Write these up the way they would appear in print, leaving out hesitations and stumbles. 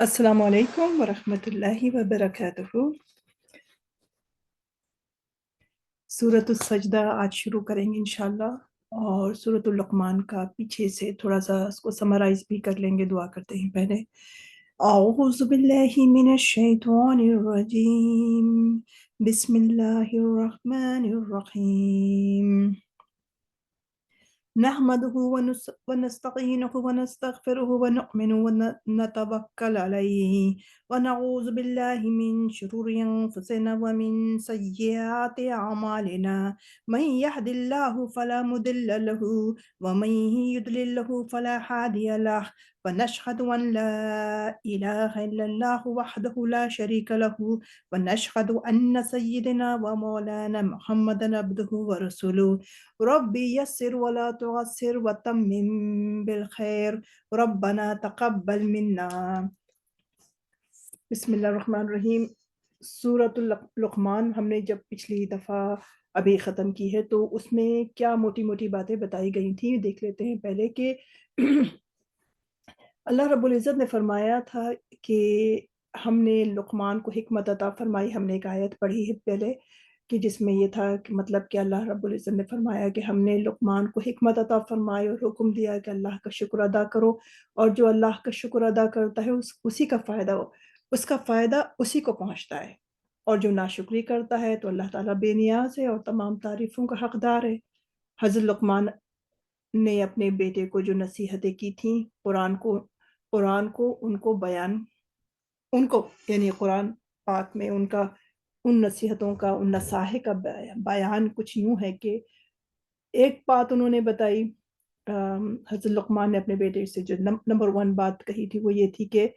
السلام علیکم ورحمۃ اللہ وبرکاتہ۔ سورۃ السجدہ آج شروع کریں گے انشاءاللہ، اور سورۃ اللقمان کا پیچھے سے تھوڑا سا اس کو سمرائز بھی کر لیں گے۔ دعا کرتے ہیں پہلے۔ اعوذ باللہ من الشیطان الرجیم، بسم اللہ الرحمن الرحیم۔ نحمده ونستعينه ونستغفره ونؤمن ونتوكل عليه ونعوذ بالله من شرور أنفسنا ومن سيئات أعمالنا، من يهد الله فلا مضل له ومن يضلل له فلا هادي له، ونشهد أن لا إله إلا الله وحده لا شريك له، ونشهد أن سيدنا ومولانا محمدا عبده ورسوله۔ ربی یسر ولا تعسر وتمم بالخیر، ربنا تقبل منا۔ بسم اللہ الرحمن الرحیم۔ سورۃ اللقمان ہم نے جب پچھلی دفعہ ابھی ختم کی ہے تو اس میں کیا موٹی موٹی باتیں بتائی گئی تھیں دیکھ لیتے ہیں پہلے کہ اللہ رب العزت نے فرمایا تھا کہ ہم نے لقمان کو حکمت عطا فرمائی۔ ہم نے ایک آیت پڑھی ہے پہلے کہ جس میں یہ تھا کہ مطلب کہ اللہ رب العزت نے فرمایا کہ ہم نے لقمان کو حکمت عطا فرمائی اور حکم دیا کہ اللہ کا شکر ادا کرو، اور جو اللہ کا شکر ادا کرتا ہے اسی کا فائدہ اس کا فائدہ اسی کو پہنچتا ہے، اور جو ناشکری کرتا ہے تو اللہ تعالیٰ بے نیاز ہے اور تمام تعریفوں کا حقدار ہے۔ حضرت لقمان نے اپنے بیٹے کو جو نصیحتیں کی تھیں قرآن کو ان کو یعنی قرآن پاک میں ان کا ان نصیحتوں کا ان نصائح کا بیان کچھ یوں ہے کہ ایک بات انہوں نے بتائی، حضرت لقمان نے اپنے بیٹے سے جو نمبر 1 بات کہی تھی وہ یہ تھی کہ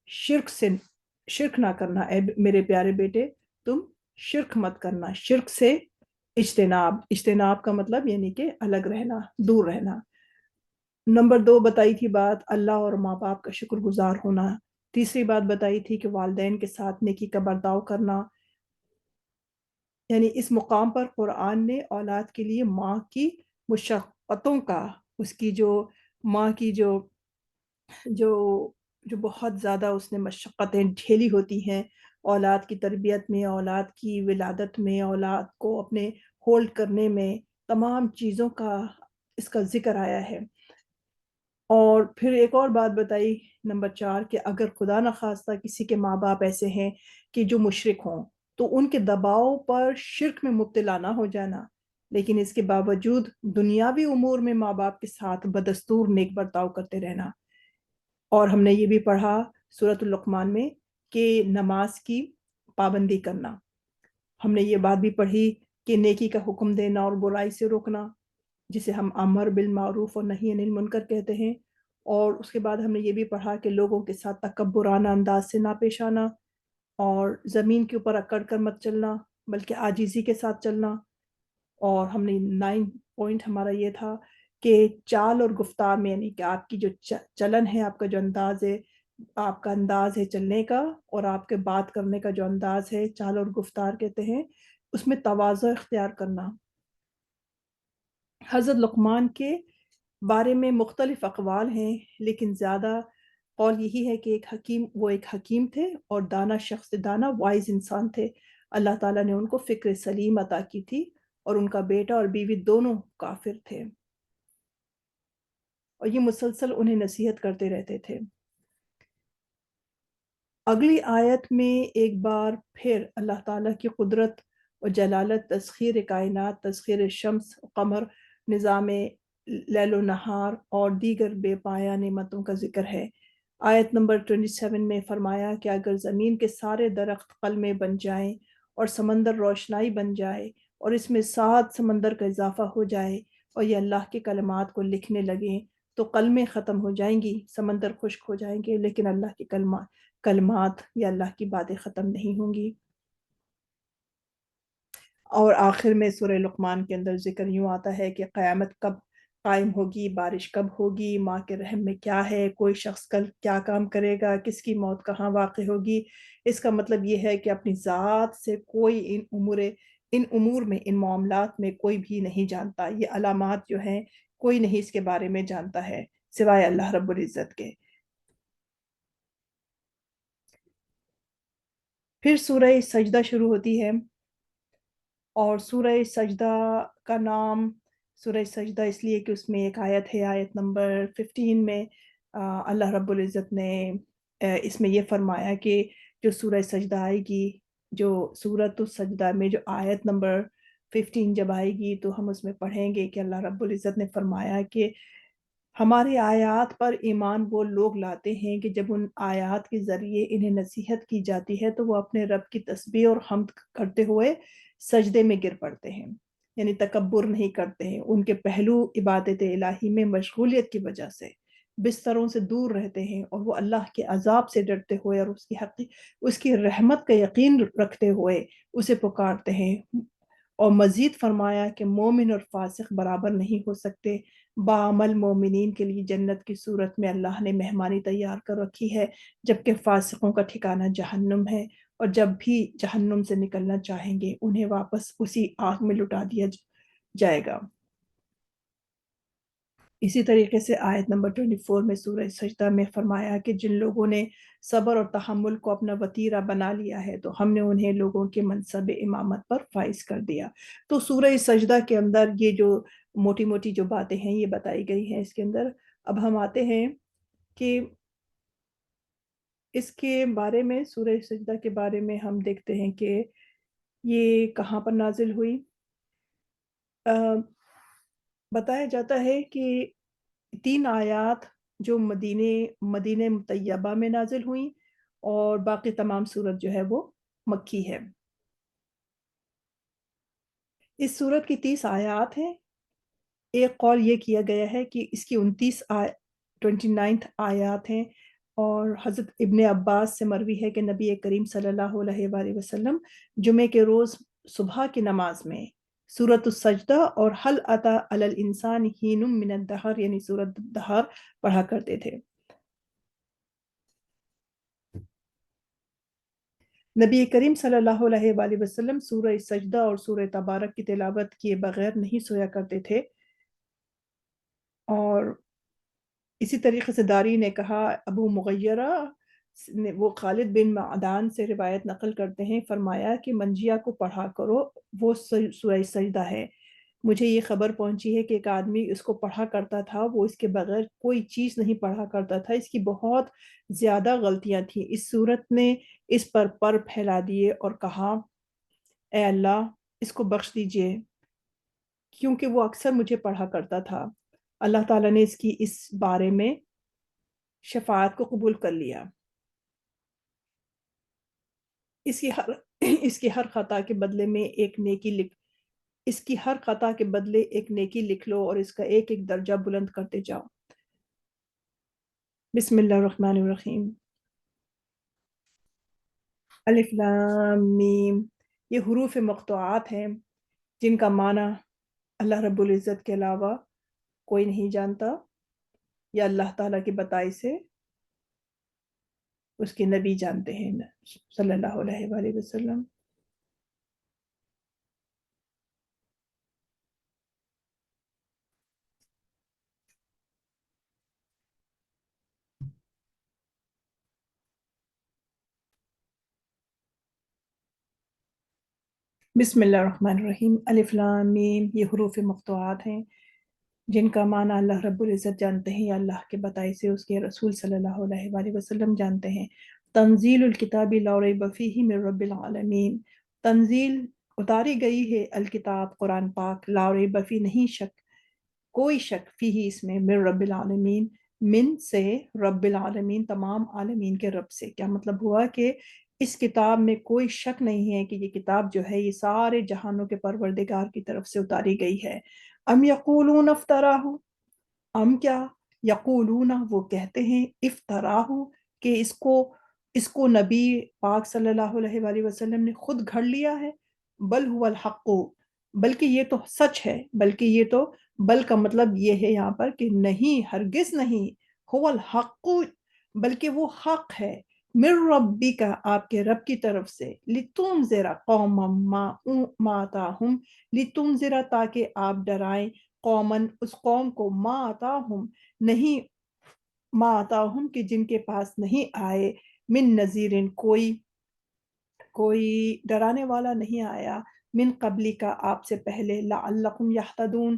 شرک نہ کرنا، اے میرے پیارے بیٹے تم شرک مت کرنا۔ شرک سے اجتناب کا مطلب یعنی کہ الگ رہنا، دور رہنا۔ نمبر 2 بتائی تھی بات اللہ اور ماں باپ کا شکر گزار ہونا۔ تیسری بات بتائی تھی کہ والدین کے ساتھ نیکی کا برتاؤ کرنا، یعنی اس مقام پر قرآن نے اولاد کے لیے ماں کی مشقتوں کا، اس کی جو ماں کی جو بہت زیادہ اس نے مشقتیں جھیلی ہوتی ہیں اولاد کی تربیت میں، اولاد کی ولادت میں، اولاد کو اپنے ہولڈ کرنے میں، تمام چیزوں کا اس کا ذکر آیا ہے۔ اور پھر ایک اور بات بتائی نمبر 4 کہ اگر خدا نخواستہ کسی کے ماں باپ ایسے ہیں کہ جو مشرک ہوں تو ان کے دباؤ پر شرک میں مبتلا نہ ہو جانا، لیکن اس کے باوجود دنیاوی امور میں ماں باپ کے ساتھ بدستور نیک برتاؤ کرتے رہنا۔ اور ہم نے یہ بھی پڑھا سورۃ اللقمان میں کہ نماز کی پابندی کرنا۔ ہم نے یہ بات بھی پڑھی کہ نیکی کا حکم دینا اور برائی سے روکنا، جسے ہم امر بالمعروف اور نہی عن المنکر کہتے ہیں۔ اور اس کے بعد ہم نے یہ بھی پڑھا کہ لوگوں کے ساتھ تکبرانہ انداز سے نہ پیش آنا، اور زمین کے اوپر اکڑ کر مت چلنا بلکہ عاجزی کے ساتھ چلنا۔ اور ہم نے 9 پوائنٹ ہمارا یہ تھا کہ چال اور گفتار میں، یعنی کہ آپ کی جو چلن ہے، آپ کا جو انداز ہے، آپ کا انداز ہے چلنے کا، اور آپ کے بات کرنے کا جو انداز ہے، چال اور گفتار کہتے ہیں، اس میں تواضع اختیار کرنا۔ حضرت لقمان کے بارے میں مختلف اقوال ہیں، لیکن زیادہ قول یہی ہے کہ وہ ایک حکیم تھے اور دانا وائز انسان تھے۔ اللہ تعالیٰ نے ان کو فکر سلیم عطا کی تھی، اور ان کا بیٹا اور بیوی دونوں کافر تھے، اور یہ مسلسل انہیں نصیحت کرتے رہتے تھے۔ اگلی آیت میں ایک بار پھر اللہ تعالیٰ کی قدرت اور جلالت، تسخیر کائنات، تسخیر شمس و قمر، نظام لیل و نہار اور دیگر بے پایہ نعمتوں کا ذکر ہے۔ آیت نمبر 27 میں فرمایا کہ اگر زمین کے سارے درخت قلمیں بن جائیں اور سمندر روشنائی بن جائے اور اس میں 7 سمندر کا اضافہ ہو جائے اور یہ اللہ کے کلمات کو لکھنے لگیں تو قلمیں ختم ہو جائیں گی، سمندر خشک ہو جائیں گے، لیکن اللہ کے کلمات یا اللہ کی باتیں ختم نہیں ہوں گی۔ اور آخر میں سورہ لقمان کے اندر ذکر یوں آتا ہے کہ قیامت کب قائم ہوگی، بارش کب ہوگی، ماں کے رحم میں کیا ہے، کوئی شخص کل کیا کام کرے گا، کس کی موت کہاں واقع ہوگی۔ اس کا مطلب یہ ہے کہ اپنی ذات سے کوئی ان امور میں، ان معاملات میں کوئی بھی نہیں جانتا۔ یہ علامات جو ہیں کوئی نہیں اس کے بارے میں جانتا ہے سوائے اللہ رب العزت کے۔ پھر سورہ سجدہ شروع ہوتی ہے، اور سورہ سجدہ کا نام سورہ سجدہ اس لیے کہ اس میں ایک آیت ہے، آیت نمبر 15 میں اللہ رب العزت نے اس میں یہ فرمایا کہ جو سورہ سجدہ آئے گی، جو سورۃ السجدہ میں جو آیت نمبر 15 جب آئے گی تو ہم اس میں پڑھیں گے کہ اللہ رب العزت نے فرمایا کہ ہماری آیات پر ایمان وہ لوگ لاتے ہیں کہ جب ان آیات کے ذریعے انہیں نصیحت کی جاتی ہے تو وہ اپنے رب کی تسبیح اور حمد کرتے ہوئے سجدے میں گر پڑتے ہیں، یعنی تکبر نہیں کرتے ہیں، ان کے پہلو عبادت الہی میں مشغولیت کی وجہ سے بستروں سے دور رہتے ہیں، اور وہ اللہ کے عذاب سے ڈرتے ہوئے اور اس کی رحمت کا یقین رکھتے ہوئے اسے پکارتے ہیں۔ اور مزید فرمایا کہ مومن اور فاسق برابر نہیں ہو سکتے، بعمل مومنین کے لیے جنت کی صورت میں اللہ نے مہمانی تیار کر رکھی ہے، جبکہ فاسقوں کا ٹھکانہ جہنم ہے، اور جب بھی جہنم سے نکلنا چاہیں گے انہیں واپس اسی آگ میں لٹا دیا جائے گا۔ اسی طریقے سے آیت نمبر 24 میں سورہ سجدہ میں فرمایا کہ جن لوگوں نے صبر اور تحمل کو اپنا وتیرہ بنا لیا ہے تو ہم نے انہیں لوگوں کے منصب امامت پر فائز کر دیا۔ تو سورہ سجدہ کے اندر یہ جو موٹی موٹی جو باتیں ہیں یہ بتائی گئی ہیں اس کے اندر۔ اب ہم آتے ہیں کہ اس کے بارے میں، سورہ سجدہ کے بارے میں ہم دیکھتے ہیں کہ یہ کہاں پر نازل ہوئی۔ بتایا جاتا ہے کہ 3 آیات جو مدینہ طیبہ میں نازل ہوئیں، اور باقی تمام سورت جو ہے وہ مکی ہے۔ اس سورت کی 30 آیات ہیں۔ ایک قول یہ کیا گیا ہے کہ اس کی 29 آیات ہیں، اور حضرت ابن عباس سے مروی ہے کہ نبی کریم صلی اللہ علیہ وآلہ وسلم جمعے کے روز صبح کی نماز میں سورۃ السجدہ اور حل اتی علی الانسان حین من الدہر یعنی سورۃ الدہر پڑھا کرتے تھے۔ نبی کریم صلی اللہ علیہ وآلہ وسلم سورہ سجدہ اور سورہ تبارک کی تلاوت کیے بغیر نہیں سویا کرتے تھے، اور اسی طریقے سے داری نے کہا، ابو مغیرہ وہ خالد بن معدان سے روایت نقل کرتے ہیں، فرمایا کہ منجیا کو پڑھا کرو، وہ سورہ سجدہ ہے۔ مجھے یہ خبر پہنچی ہے کہ ایک آدمی اس کو پڑھا کرتا تھا، وہ اس کے بغیر کوئی چیز نہیں پڑھا کرتا تھا، اس کی بہت زیادہ غلطیاں تھیں۔ اس صورت نے اس پر پھیلا دیے اور کہا اے اللہ اس کو بخش دیجئے، کیونکہ وہ اکثر مجھے پڑھا کرتا تھا۔ اللہ تعالیٰ نے اس کی اس بارے میں شفاعت کو قبول کر لیا۔ اس کی ہر اس کی ہر خطا کے بدلے میں ایک نیکی اس کی ہر خطا کے بدلے ایک نیکی لکھ لو اور اس کا ایک ایک درجہ بلند کرتے جاؤ۔ بسم اللہ الرحمن الرحیم۔ الف لام میم، یہ حروف مقطوعات ہیں جن کا معنی اللہ رب العزت کے علاوہ کوئی نہیں جانتا، یا اللہ تعالیٰ کی بتائی سے اس کے نبی جانتے ہیں صلی اللہ علیہ وآلہ وسلم۔ بسم اللہ الرحمن الرحیم۔ الف لام میم، یہ حروف مقطوعات ہیں جن کا معنی اللہ رب العزت جانتے ہیں، یا اللہ کے بتائی سے اس کے رسول صلی اللہ علیہ وآلہ وسلم جانتے ہیں۔ تنزیل الکتاب لا ریب فیہ من رب العالمین، تنزیل اتاری گئی ہے الکتاب قرآن پاک، لا ریب فیہ نہیں شک، کوئی شک فیہ اس میں، من رب العالمین، من سے رب العالمین تمام عالمین کے رب سے۔ کیا مطلب ہوا کہ اس کتاب میں کوئی شک نہیں ہے کہ یہ کتاب جو ہے یہ سارے جہانوں کے پروردگار کی طرف سے اتاری گئی ہے۔ ام یقولون افتراہ، ام کیا، یقولون وہ کہتے ہیں، افتراہ کہ اس کو نبی پاک صلی اللہ علیہ وآلہ وسلم نے خود گھڑ لیا ہے، بل هو الحق، بلکہ یہ تو سچ ہے، بلکہ یہ تو، بل کا مطلب یہ ہے یہاں پر کہ نہیں، ہرگز نہیں، هو الحق بلکہ وہ حق ہے، من ربی کا آپ کے رب کی طرف سے، لتنذر قوما ما آتاہم، لتنذر تاکہ آپ ڈرائیں، قومن اس قوم کو، ما آتاہم نہیں، ما آتاہم کہ جن کے پاس نہیں آئے، من نذیرن کوئی کوئی ڈرانے والا نہیں آیا من قبلی کا آپ سے پہلے لعلکم یہتدون،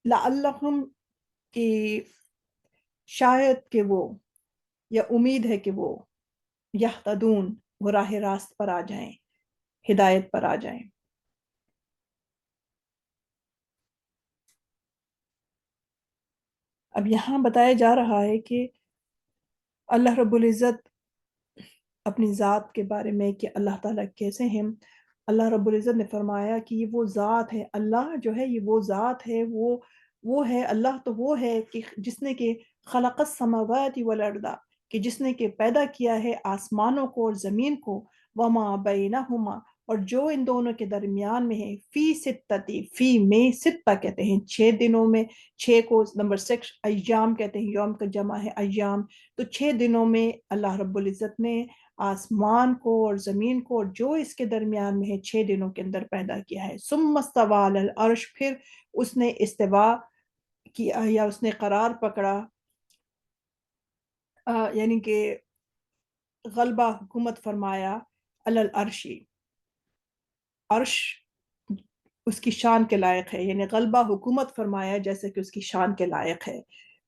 لعلکم کی شاید کہ وہ، یا امید ہے کہ وہ یہتدون وہ راہ راست پر آ جائیں، ہدایت پر آ جائیں۔ اب یہاں بتایا جا رہا ہے کہ اللہ رب العزت اپنی ذات کے بارے میں کہ اللہ تعالیٰ کیسے ہیں۔ اللہ رب العزت نے فرمایا کہ یہ وہ ذات ہے، اللہ جو ہے یہ وہ ذات ہے، وہ ہے اللہ، تو وہ ہے کہ جس نے کہ خلق السماوات والارض، کہ جس نے کہ پیدا کیا ہے آسمانوں کو اور زمین کو، وما بینہما اور جو ان دونوں کے درمیان میں ہے، فی ستتی، فی میں ستہ کہتے ہیں 6 دنوں میں، 6 کو نمبر 6 ایام کہتے ہیں، یوم کا جمع ہے ایام، تو 6 دنوں میں اللہ رب العزت نے آسمان کو اور زمین کو اور جو اس کے درمیان میں ہے 6 دنوں کے اندر پیدا کیا ہے۔ ثم استوى علی العرش، پھر اس نے استوا کیا یا اس نے قرار پکڑا، یعنی کہ غلبہ حکومت فرمایا، علی العرشی، عرش اس کی شان کے لائق ہے، یعنی غلبہ حکومت فرمایا جیسے کہ اس کی شان کے لائق ہے۔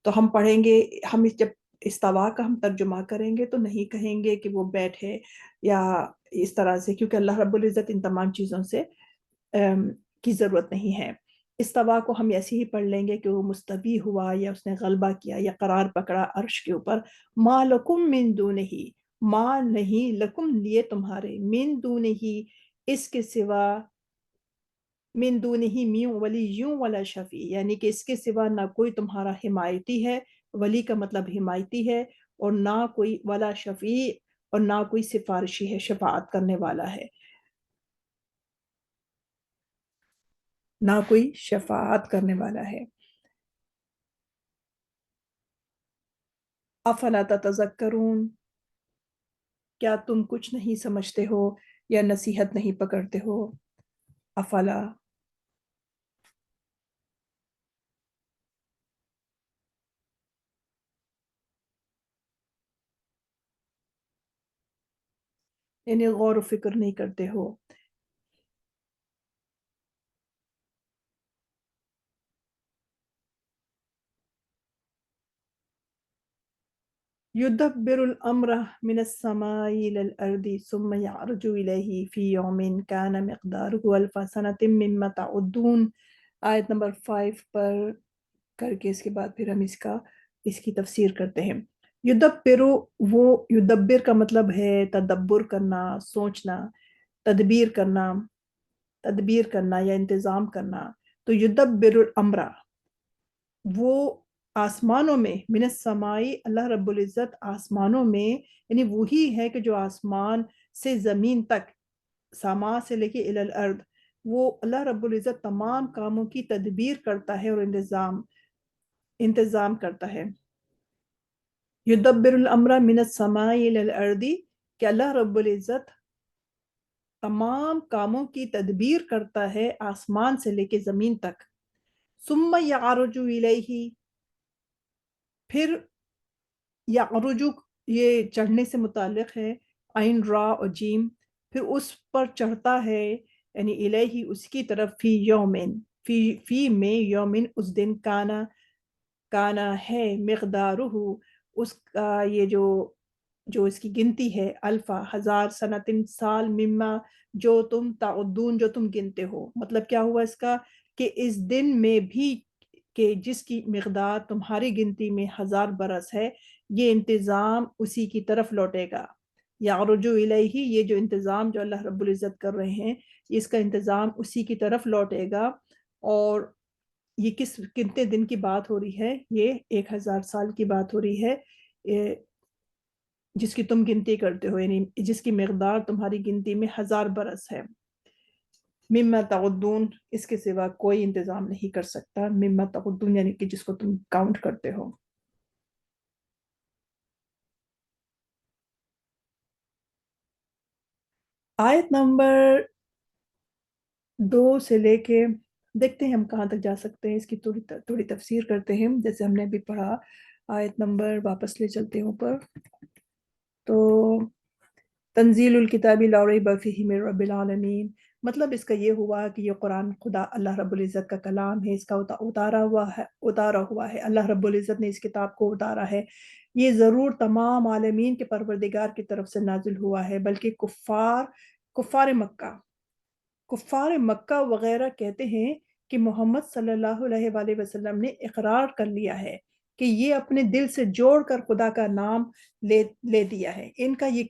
تو ہم پڑھیں گے، ہم جب استوا کا ہم ترجمہ کریں گے تو نہیں کہیں گے کہ وہ بیٹھے یا اس طرح سے، کیونکہ اللہ رب العزت ان تمام چیزوں سے کی ضرورت نہیں ہے۔ استوا کو ہم ایسے ہی پڑھ لیں گے کہ وہ مستوی ہوا یا اس نے غلبہ کیا یا قرار پکڑا عرش کے اوپر۔ ما لکم من دونہ، ما نہیں، لکم لیے تمہارے، من دونہ اس کے سوا، من دونہ من ولی ولا شفیع، یعنی کہ اس کے سوا نہ کوئی تمہارا حمایتی ہے، ولی کا مطلب حمایتی ہے، اور نہ کوئی ولا شفیع، اور نہ کوئی سفارشی ہے، شفاعت کرنے والا ہے، نہ کوئی شفاعت کرنے والا ہے۔ افلا تتذکرون، کیا تم کچھ نہیں سمجھتے ہو یا نصیحت نہیں پکڑتے ہو؟ افلا، یعنی غور و فکر نہیں کرتے ہو۔ يدبر الأمر من السماء إلى الأرض ثم يعرج إليه في يوم كان مقداره ألف سنة مما تعدون، آیت نمبر 5 پر کر کے اس کے بعد پھر ہم اس کی تفسیر کرتے ہیں۔ یدبر، وہ یدبر کا مطلب ہے تدبر کرنا، سوچنا، تدبیر کرنا، تدبیر کرنا یا انتظام کرنا۔ تو یدبر الامر، وہ آسمانوں میں، من السمائی اللہ رب العزت آسمانوں میں، یعنی وہی ہے کہ جو آسمان سے زمین تک، سما سے لے کے الی الارض، وہ اللہ رب العزت تمام کاموں کی تدبیر کرتا ہے اور انتظام کرتا ہے۔ یدبر الامر من السماء الی الارض، کہ اللہ رب العزت تمام کاموں کی تدبیر کرتا ہے آسمان سے لے کے زمین تک۔ ثم یعرج الیہ، پھر یعرج یہ چڑھنے سے متعلق ہے، عین را اور جیم، پھر اس پر چڑھتا ہے، یعنی الیہ اس کی طرف، فی یومن، فی میں، یومن اس دن، کانا ہے، مقدارہ اس کا یہ جو اس کی گنتی ہے، الفا ہزار، سنتن سال، مما جو تم تعدون جو تم گنتے ہو۔ مطلب کیا ہوا اس کا، کہ اس دن میں بھی کہ جس کی مقدار تمہاری گنتی میں 1000 برس ہے، یہ انتظام اسی کی طرف لوٹے گا۔ یعرج الیہ، یہ جو انتظام جو اللہ رب العزت کر رہے ہیں، اس کا انتظام اسی کی طرف لوٹے گا۔ اور یہ کتنے دن کی بات ہو رہی ہے؟ یہ 1000 سال کی بات ہو رہی ہے، جس کی تم گنتی کرتے ہو، یعنی جس کی مقدار تمہاری گنتی میں 1000 برس ہے۔ مما تعدون، اس کے سوا کوئی انتظام نہیں کر سکتا، مما تعدون یعنی کہ جس کو تم کاؤنٹ کرتے ہو۔ آیت نمبر 2 سے لے کے دیکھتے ہیں ہم کہاں تک جا سکتے ہیں، اس کی تھوڑی تفسیر کرتے ہیں جیسے ہم نے بھی پڑھا۔ آیت نمبر واپس لے چلتے ہیں اوپر، تو تنزیل الکتاب لا ریب فیہ من رب العالمین، مطلب اس کا یہ ہوا کہ یہ قرآن خدا اللہ رب العزت کا کلام ہے، اس کا اتارا ہوا ہے اللہ رب العزت نے اس کتاب کو اتارا ہے، یہ ضرور تمام عالمین کے پروردگار کی طرف سے نازل ہوا ہے، بلکہ کفار مکہ وغیرہ کہتے ہیں کہ محمد صلی اللہ علیہ وآلہ وسلم نے اقرار کر لیا ہے کہ یہ اپنے دل سے جوڑ کر خدا کا نام لے دیا ہے، ان کا یہ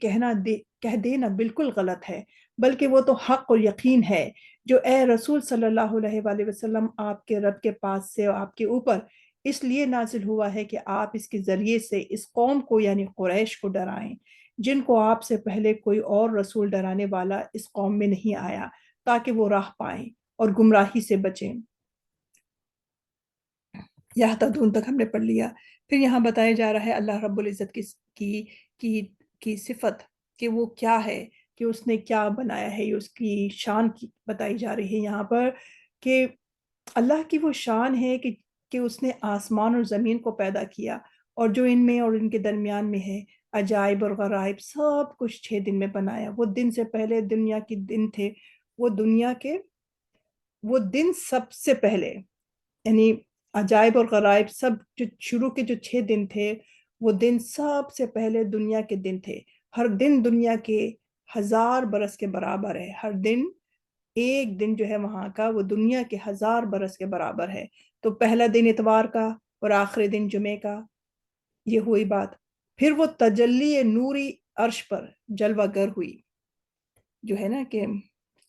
کہہ دینا بالکل غلط ہے، بلکہ وہ تو حق اور یقین ہے جو اے رسول صلی اللہ علیہ وآلہ وسلم آپ کے رب کے پاس سے آپ کے اوپر اس لیے نازل ہوا ہے کہ آپ اس کے ذریعے سے اس قوم کو یعنی قریش کو ڈرائیں، جن کو آپ سے پہلے کوئی اور رسول ڈرانے والا اس قوم میں نہیں آیا، تاکہ وہ راہ پائیں اور گمراہی سے بچیں۔ یہاں تدون تک ہم نے پڑھ لیا۔ پھر یہاں بتایا جا رہا ہے اللہ رب العزت کی کی صفت کہ وہ کیا ہے، کہ اس نے کیا بنایا ہے، اس کی شان کی بتائی جا رہی ہے یہاں پر کہ اللہ کی وہ شان ہے کہ اس نے آسمان اور زمین کو پیدا کیا اور جو ان میں اور ان کے درمیان میں ہے، عجائب اور غرائب سب کچھ 6 دن میں بنایا۔ وہ دن سے پہلے دنیا کے دن تھے، وہ دن سب سے پہلے، یعنی عجائب اور غرائب سب جو شروع کے جو 6 دن تھے وہ دن سب سے پہلے دنیا کے دن تھے، ہر دن دنیا کے 1000 برس کے برابر ہے، ہر دن ایک دن جو ہے وہاں کا وہ دنیا کے 1000 برس کے برابر ہے۔ تو پہلا دن اتوار کا اور آخری دن جمعے کا، یہ ہوئی بات۔ پھر وہ تجلی نوری عرش پر جلوہ گر ہوئی، جو ہے نا کہ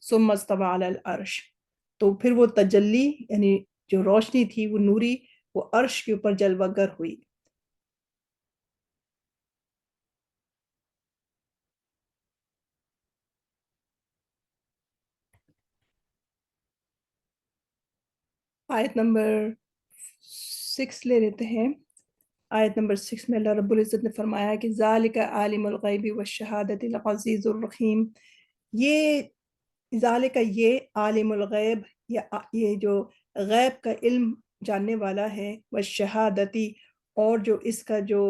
ثم استوى علی العرش، تو پھر وہ تجلی یعنی جو روشنی تھی وہ نوری، وہ عرش کے اوپر جلوہ گر ہوئی۔ آیت نمبر 6 لے لیتے ہیں۔ آیت نمبر 6 میں اللہ رب العزت نے فرمایا کہ ذالک عالم الغیب والشہادۃ العزیز الرحیم، یہ ذالک یہ عالم الغیب، یہ جو غیب کا علم جاننے والا ہے، والشہادتی اور جو اس کا جو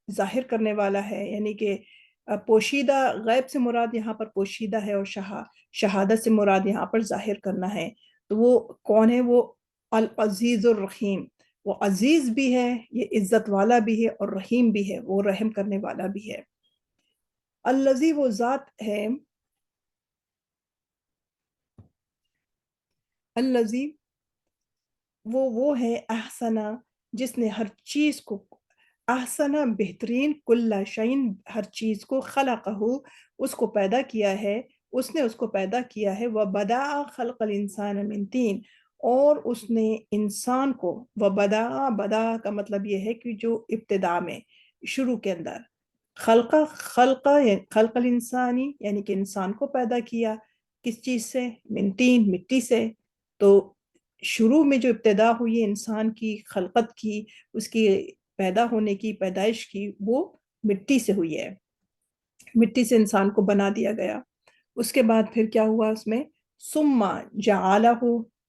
ظاہر کرنے والا ہے، یعنی کہ پوشیدہ، غیب سے مراد یہاں پر پوشیدہ ہے اور شہادت سے مراد یہاں پر ظاہر کرنا ہے۔ تو وہ کون ہے؟ وہ العزیز الرحیم، وہ عزیز بھی ہے، یہ عزت والا بھی ہے اور رحیم بھی ہے، وہ رحم کرنے والا بھی ہے۔ الذی وہ ذات ہے، الذی وہ ہے، احسنا جس نے ہر چیز کو، احسنا بہترین، کل شعین ہر چیز کو، خلقہ اس کو پیدا کیا ہے، اس نے اس کو پیدا کیا ہے، وبدأ خلق الانسان من طین اور اس نے انسان کو، بدا کا مطلب یہ ہے کہ جو ابتدا میں، شروع کے اندر، خلق الانسانی یعنی کہ انسان کو پیدا کیا کس چیز سے؟ من طین، مٹی سے۔ تو شروع میں جو ابتدا ہوئی انسان کی خلقت کی، اس کی پیدا ہونے کی، پیدائش کی، وہ مٹی سے ہوئی ہے، مٹی سے انسان کو بنا دیا گیا۔ اس کے بعد پھر کیا ہوا اس میں؟ ثم جعلہ،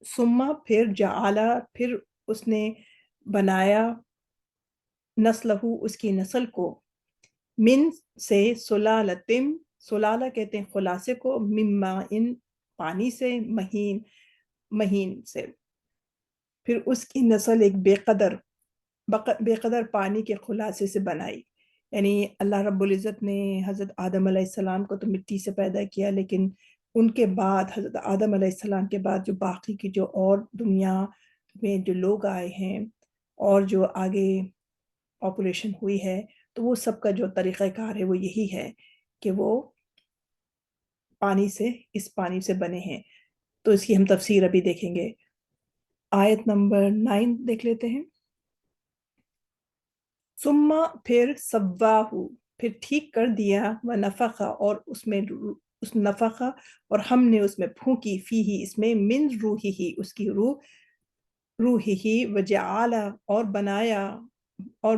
ثم پھر جعلہ، پھر اس نے بنایا، نسلہ اس کی نسل کو، من سے، سلالتم، سلالہ کہتے ہیں خلاصے کو، من ماء پانی سے، مہین سے، پھر اس کی نسل ایک بے قدر پانی کے خلاصے سے بنائی۔ یعنی اللہ رب العزت نے حضرت آدم علیہ السلام کو تو مٹی سے پیدا کیا، لیکن ان کے بعد، حضرت آدم علیہ السلام کے بعد جو باقی کی جو اور دنیا میں جو لوگ آئے ہیں اور جو آگے پاپولیشن ہوئی ہے، تو وہ سب کا جو طریقہ کار ہے وہ یہی ہے کہ وہ اس پانی سے بنے ہیں۔ تو اس کی ہم تفسیر ابھی دیکھیں گے۔ آیت نمبر 9 دیکھ لیتے ہیں۔ ثم پھر سواہ، پھر ٹھیک کر دیا، ونفخ اور اس نفخ اور ہم نے اس میں پھونکی، فیہ اس میں، من روحہ اس کی روحہ، وجعل اور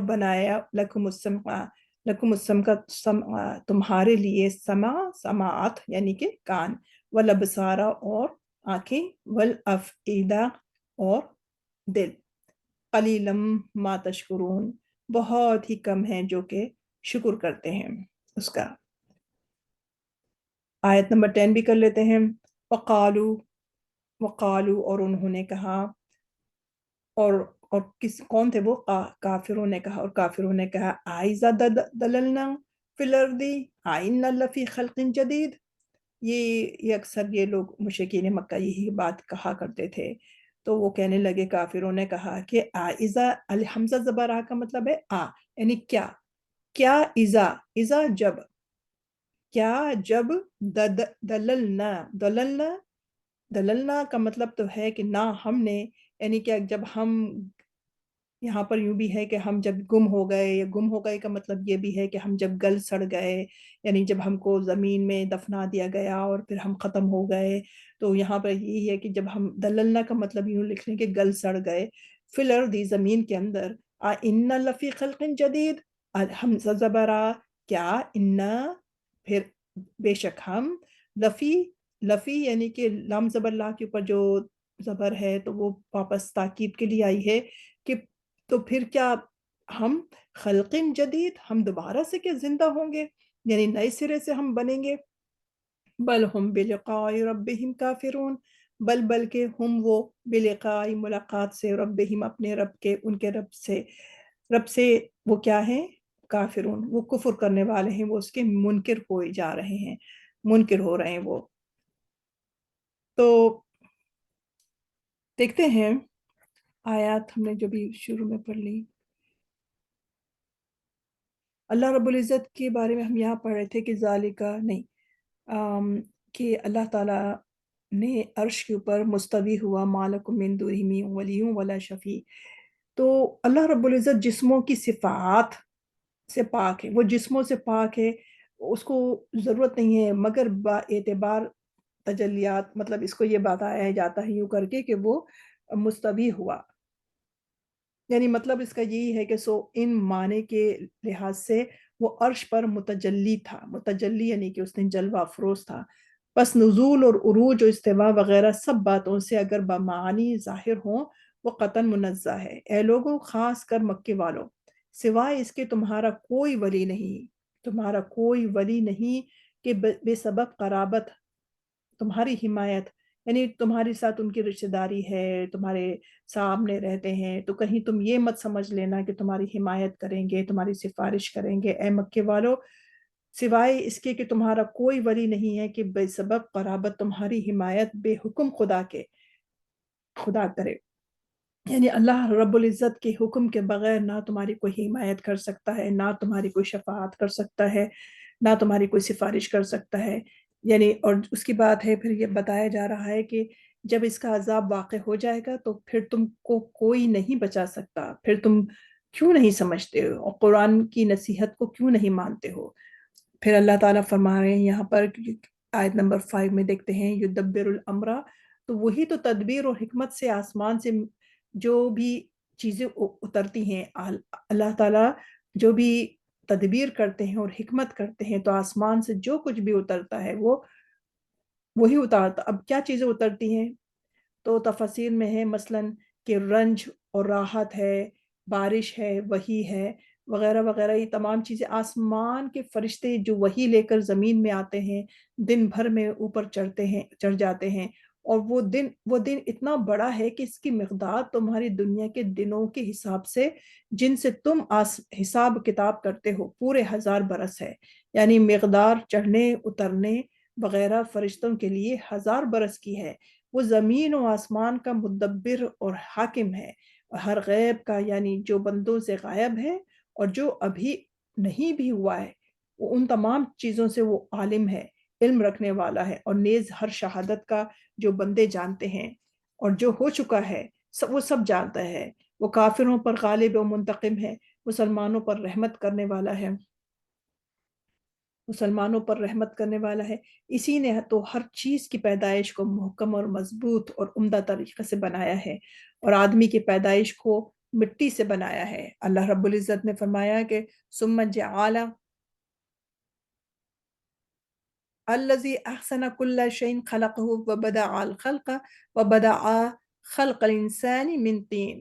بنایا لکم السمع تمہارے لیے، سماعت یعنی کہ کان، والابصار اور آنکھیں، والافئدہ اور دل، قلیلا ما تشکرون بہت ہی کم ہیں جو کہ شکر کرتے ہیں اس کا۔ آیت نمبر 10 بھی کر لیتے ہیں. وقالو، وقالو اور انہوں نے کہا، اور کون تھے وہ؟ کافروں نے کہا، اور کافروں نے کہا آئزہ دللنا فی الارضی آئنا لفی خلق جدید. یہ اکثر یہ لوگ مشرکین مکہ یہی بات کہا کرتے تھے. تو وہ کہنے لگے، کافروں نے کہا کہ آئزہ، الحمزہ زبر آ کا مطلب ہے یعنی کیا. کیا اذا جب، کیا جب دللنا، دللنا کا مطلب تو ہے کہ نہ ہم نے، یعنی کہ جب ہم، یہاں پر یوں بھی ہے کہ ہم جب گم ہو گئے، یا گم ہو گئے کا مطلب یہ بھی ہے کہ ہم جب گل سڑ گئے، یعنی جب ہم کو زمین میں دفنا دیا گیا اور پھر ہم ختم ہو گئے. تو یہاں پر یہی ہے کہ جب ہم دللنا کا مطلب یوں لکھ لیں کہ گل سڑ گئے. فی الارض زمین کے اندر، ان لفی خلق جدید، حمزہ زبرا، کیا انا، پھر بے شک ہم، لفی، لفی یعنی کہ لام زبر لا کے اوپر جو زبر ہے تو وہ واپس تاکید کے لیے آئی ہے کہ تو پھر کیا ہم، خلق جدید، ہم دوبارہ سے کیا زندہ ہوں گے، یعنی نئے سرے سے ہم بنیں گے. بل ہم بلقاء ربہم کافرون، بلکہ ہم وہ بلقاء ملاقات سے، ربہم اپنے رب کے، ان کے رب سے وہ کیا ہیں؟ کافرون، وہ کفر کرنے والے ہیں، وہ اس کے منکر ہوئے جا رہے ہیں، منکر ہو رہے ہیں وہ. تو دیکھتے ہیں آیات ہم نے جو بھی شروع میں پڑھ لی. اللہ رب العزت کے بارے میں ہم یہاں پڑھ رہے تھے کہ ذالکہ نہیں، کہ اللہ تعالیٰ نے عرش کے اوپر مستوی ہوا، مالکم من دونہ من ولی ولا شفیع. تو اللہ رب العزت جسموں کی صفات سے پاک ہے، وہ جسموں سے پاک ہے، اس کو ضرورت نہیں ہے، مگر با اعتبار تجلیات، مطلب اس کو یہ بتایا جاتا ہے یوں کر کے کہ وہ مستوی ہوا. یعنی مطلب اس کا یہی ہے کہ ان معنی کے لحاظ سے وہ عرش پر متجلی تھا، متجلی یعنی کہ اس نے جلوہ افروز تھا. پس نزول اور عروج و استوا وغیرہ سب باتوں سے اگر بمعانی ظاہر ہوں، وہ قطعاً منزہ ہے. اے لوگوں، خاص کر مکے والوں، سوائے اس کے تمہارا کوئی ولی نہیں، تمہارا کوئی ولی نہیں کہ بے سبب قرابت، تمہاری حمایت، یعنی تمہارے ساتھ ان کی رشتہ داری ہے، تمہارے سامنے رہتے ہیں، تو کہیں تم یہ مت سمجھ لینا کہ تمہاری حمایت کریں گے، تمہاری سفارش کریں گے. اے مکے والو، سوائے اس کے کہ تمہارا کوئی ولی نہیں ہے کہ بے سبب قرابت تمہاری حمایت بے حکم خدا کے خدا کرے. یعنی اللہ رب العزت کے حکم کے بغیر نہ تمہاری کوئی حمایت کر سکتا ہے، نہ تمہاری کوئی شفاعت کر سکتا ہے، نہ تمہاری کوئی سفارش کر سکتا ہے. یعنی اور اس کی بات ہے، پھر یہ بتایا جا رہا ہے کہ جب اس کا عذاب واقع ہو جائے گا تو پھر تم کو کوئی نہیں بچا سکتا، پھر تم کیوں نہیں سمجھتے ہو اور قرآن کی نصیحت کو کیوں نہیں مانتے ہو. پھر اللہ تعالیٰ فرما رہے ہیں یہاں پر، آیت نمبر 5 میں دیکھتے ہیں، یدبر الامر، تو وہی تو تدبیر اور حکمت سے آسمان سے جو بھی چیزیں اترتی ہیں، اللہ تعالیٰ جو بھی تدبیر کرتے ہیں اور حکمت کرتے ہیں، تو آسمان سے جو کچھ بھی اترتا ہے وہ وہی اتارتا. اب کیا چیزیں اترتی ہیں تو تفسیر میں ہے مثلا کہ رنج اور راحت ہے، بارش ہے، وحی ہے، وغیرہ وغیرہ. یہ تمام چیزیں آسمان کے فرشتے جو وحی لے کر زمین میں آتے ہیں، دن بھر میں اوپر چڑھتے ہیں، چڑھ جاتے ہیں. اور وہ دن اتنا بڑا ہے کہ اس کی مقدار تمہاری دنیا کے دنوں کے حساب سے، جن سے تم حساب کتاب کرتے ہو، پورے 1000 برس ہے. یعنی مقدار چڑھنے اترنے وغیرہ فرشتوں کے لیے 1000 برس کی ہے. وہ زمین و آسمان کا مدبر اور حاکم ہے، اور ہر غیب کا، یعنی جو بندوں سے غائب ہے اور جو ابھی نہیں بھی ہوا ہے، وہ ان تمام چیزوں سے وہ عالم ہے، علم رکھنے والا ہے. اور نیز ہر شہادت کا جو بندے جانتے ہیں اور جو ہو چکا ہے وہ سب جانتا ہے. وہ کافروں پر غالب و منتقم ہے، مسلمانوں پر رحمت کرنے والا ہے، مسلمانوں پر رحمت کرنے والا ہے. اسی نے تو ہر چیز کی پیدائش کو محکم اور مضبوط اور عمدہ طریقے سے بنایا ہے، اور آدمی کی پیدائش کو مٹی سے بنایا ہے. اللہ رب العزت نے فرمایا کہ ثم جعل الذي احسن كل شيء خلقه وبدع الخلق وبدع خلق الانسان من طين.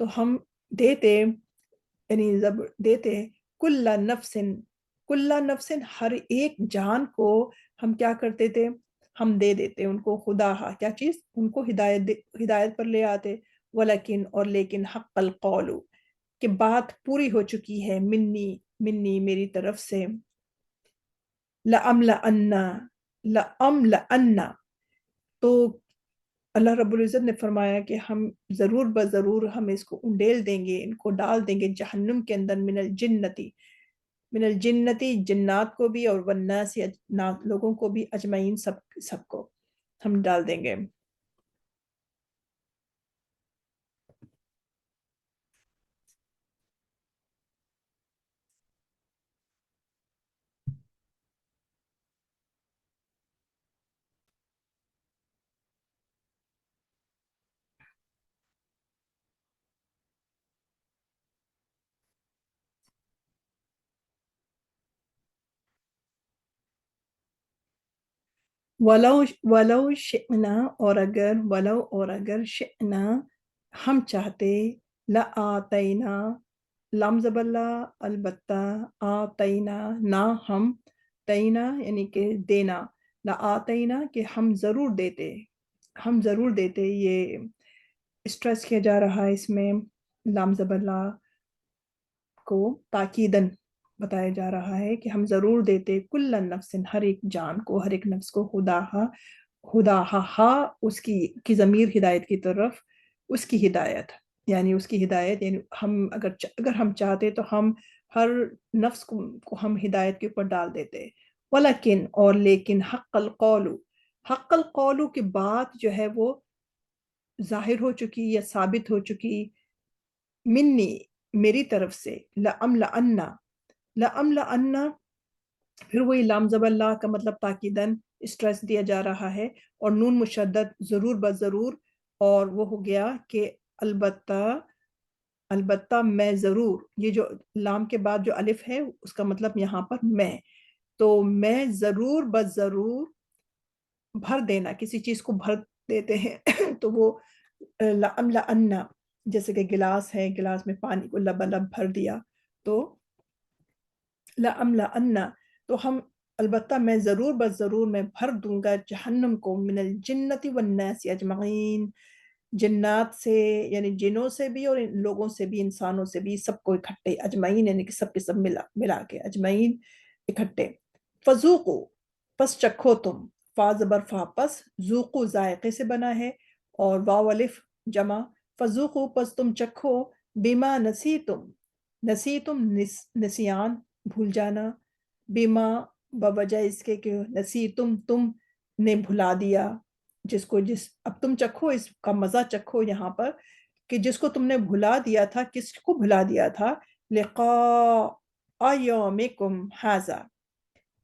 تو ہم دیتے، یعنی جب دیتے کل نفسن ہر ایک جان کو ہم کیا کرتے تھے، ہم دے دیتے ان کو خدا کیا چیز، ان کو ہدایت پر لے آتے، ولیکن اور لیکن حق القول کہ بات پوری ہو چکی ہے، منی میری طرف سے، لَأَمْلَأَنَّ لَأَمْلَأَنَّ، تو اللہ رب العزت نے فرمایا کہ ہم ضرور بضرور ہم اس کو انڈیل دیں گے، ان کو ڈال دیں گے جہنم کے اندر، من الجنتی جنات کو بھی، اور والناس لوگوں کو بھی، اجمعین سب کو ہم ڈال دیں گے۔ ولو شئنا، اور اگر شئنا ہم چاہتے، لآتینا، لام زبر لا، البتہ، آتینا نہ ہم، تینا یعنی کہ دینا، لآتینا کہ ہم ضرور دیتے، یہ اسٹریس کیا جا رہا ہے اس میں، لام زبر لا کو تاکیدن بتایا جا رہا ہے کہ ہم ضرور دیتے، کل نفس ہر ایک جان کو، ہر ایک نفس کو، ہا اس کی ضمیر ہدایت کی طرف، اس کی ہدایت، یعنی ہم اگر ہم چاہتے تو ہم ہر نفس کو ہم ہدایت کے اوپر ڈال دیتے، ولیکن اور لیکن حق القول کی بات جو ہے وہ ظاہر ہو چکی یا ثابت ہو چکی، منی میری طرف سے، لَأَمْلَأَنَّ پھر وہی لام زبر لا کا مطلب تاکیدن اسٹریس دیا جا رہا ہے، اور نون مشدد ضرور بضرور، اور وہ ہو گیا کہ البتہ میں ضرور، یہ جو لام کے بعد جو الف ہے اس کا مطلب یہاں پر میں، تو میں ضرور بضرور بھر دینا، کسی چیز کو بھر دیتے ہیں تو وہ لَأَمْلَأَنَّ، جیسے کہ گلاس ہے، گلاس میں پانی کو لبالب بھر دیا، تو لَأَمْلَأَنَّ، تو ہم البتہ میں ضرور بضرور میں بھر دوں گا جہنم کو، من الجنتی والناس اجمعین، جنات سے یعنی جنوں سے بھی اور لوگوں سے بھی، انسانوں سے بھی، سب کو اکٹھے، اجمعین یعنی کہ سب کے سب ملا کے، اجمعین اکٹھے، فذوقوا پس چکھو تم، فا زبر فا پس، ذوقو ذائقے سے بنا ہے، اور واو الف جمع، فذوقوا پس تم چکھو، بما نسیتم نسیان بھول جانا، بما بوجہ اس کے کہ نسیتم تم نے بھلا دیا، اب تم چکھو، اس کا مزہ چکھو یہاں پر، کہ جس کو تم نے بھلا دیا تھا، کس کو بھلا دیا تھا، لقاء یومکم ھذا،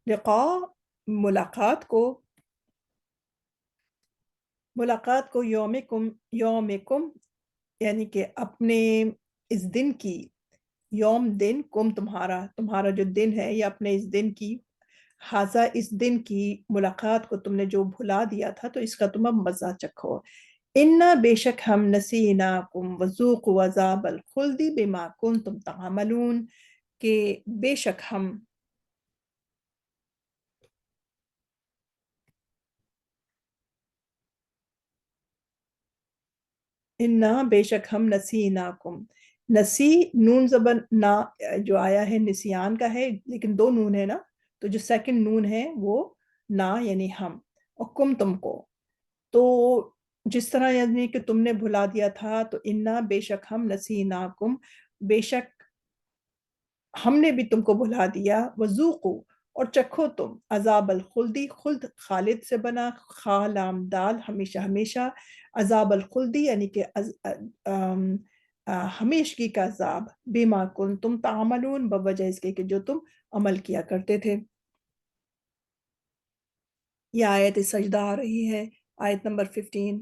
لقاء ملاقات کو یومکم یعنی کہ اپنے اس دن کی، یوم دن، کم تمہارا جو دن ہے، یا اپنے اس دن کی، حاضہ اس دن کی ملاقات کو تم نے جو بھلا دیا تھا، تو اس کا تم اب مزہ چکھو، انا بے شک ہم، نسیناکم وذوقوا عذاب الخلد بما کنتم تعملون، کہ بے شک ہم، انا بے شک ہم، نسیناکم، نسی نون زبر نا جو آیا ہے نسیان کا ہے، لیکن دو نون ہے نا، تو جو سیکنڈ نون ہے وہ نا یعنی ہم، اور کم تم کو، تو جس طرح یعنی کہ تم نے بھلا دیا تھا، تو انا بے شک ہم، نسیناکم بے شک ہم نے بھی تم کو بھلا دیا، وذوقوا اور چکھو تم، عذاب الخلدی، خلد خالد سے بنا، خا لام دال ہمیشہ ہمیشہ، عذاب الخلدی یعنی کہ ہمیشگی کا عذاب، بما کنتم تعملون بوجہ اس کے کہ جو تم عمل کیا کرتے تھے۔ یہ آیت سجدہ آ رہی ہے، آیت نمبر 15،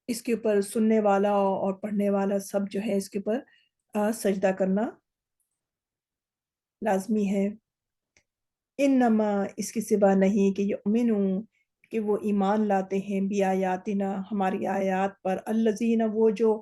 اس کے اوپر سننے والا اور پڑھنے والا سب جو ہے اس کے اوپر سجدہ کرنا لازمی ہے۔ انما اس کے سوا نہیں کہ یؤمنون کہ وہ ایمان لاتے ہیں، بی آیاتنا ہماری آیات پر، الذین وہ جو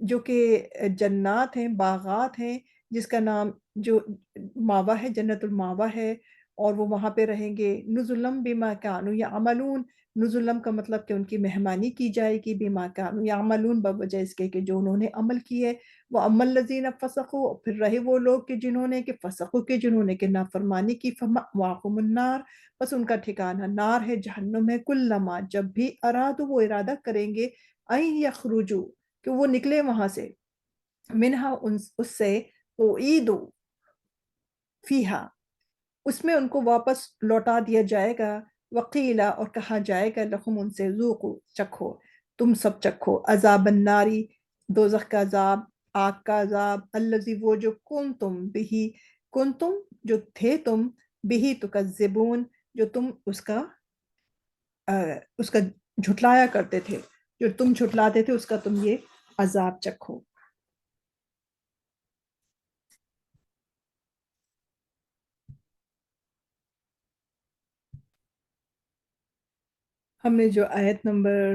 جو کہ جنات ہیں، باغات ہیں، جس کا نام جو ماوا ہے، جنت الماوا ہے، اور وہ وہاں پہ رہیں گے۔ نزلم بما کانوا یعملون، نزلم کا مطلب کہ ان کی مہمانی کی جائے گی، بما کانوا یعملون بوجہ اس کے کہ جو انہوں نے عمل کیے۔ وہ اما الذین فسقوا، پھر رہے وہ لوگ کہ جنہوں نے کہ فسقوا، کہ جنہوں نے کہ نافرمانی کی، فمأواہم النار، بس ان کا ٹھکانہ نار ہے، جہنم ہے۔ کلما، جب بھی ارادو، وہ ارادہ کریں گے، این یخرجو، کہ وہ نکلے وہاں سے، منہا، اس سے، اعیدو فیہا، اس میں ان کو واپس لوٹا دیا جائے گا، وقیلا، اور کہا جائے گا، لہم، ان سے، ذوقو، چکھو، تم سب چکھو، عذاب الناری، دوزخ کا عذاب، آگ کا عذاب، الذی، وہ جو، کنتم جو تھے تم، بہی تکذبون، جو تم اس کا جھٹلایا کرتے تھے، جو تم جھٹلاتے تھے اس کا تم یہ عذاب چکھو۔ ہم نے جو آیت نمبر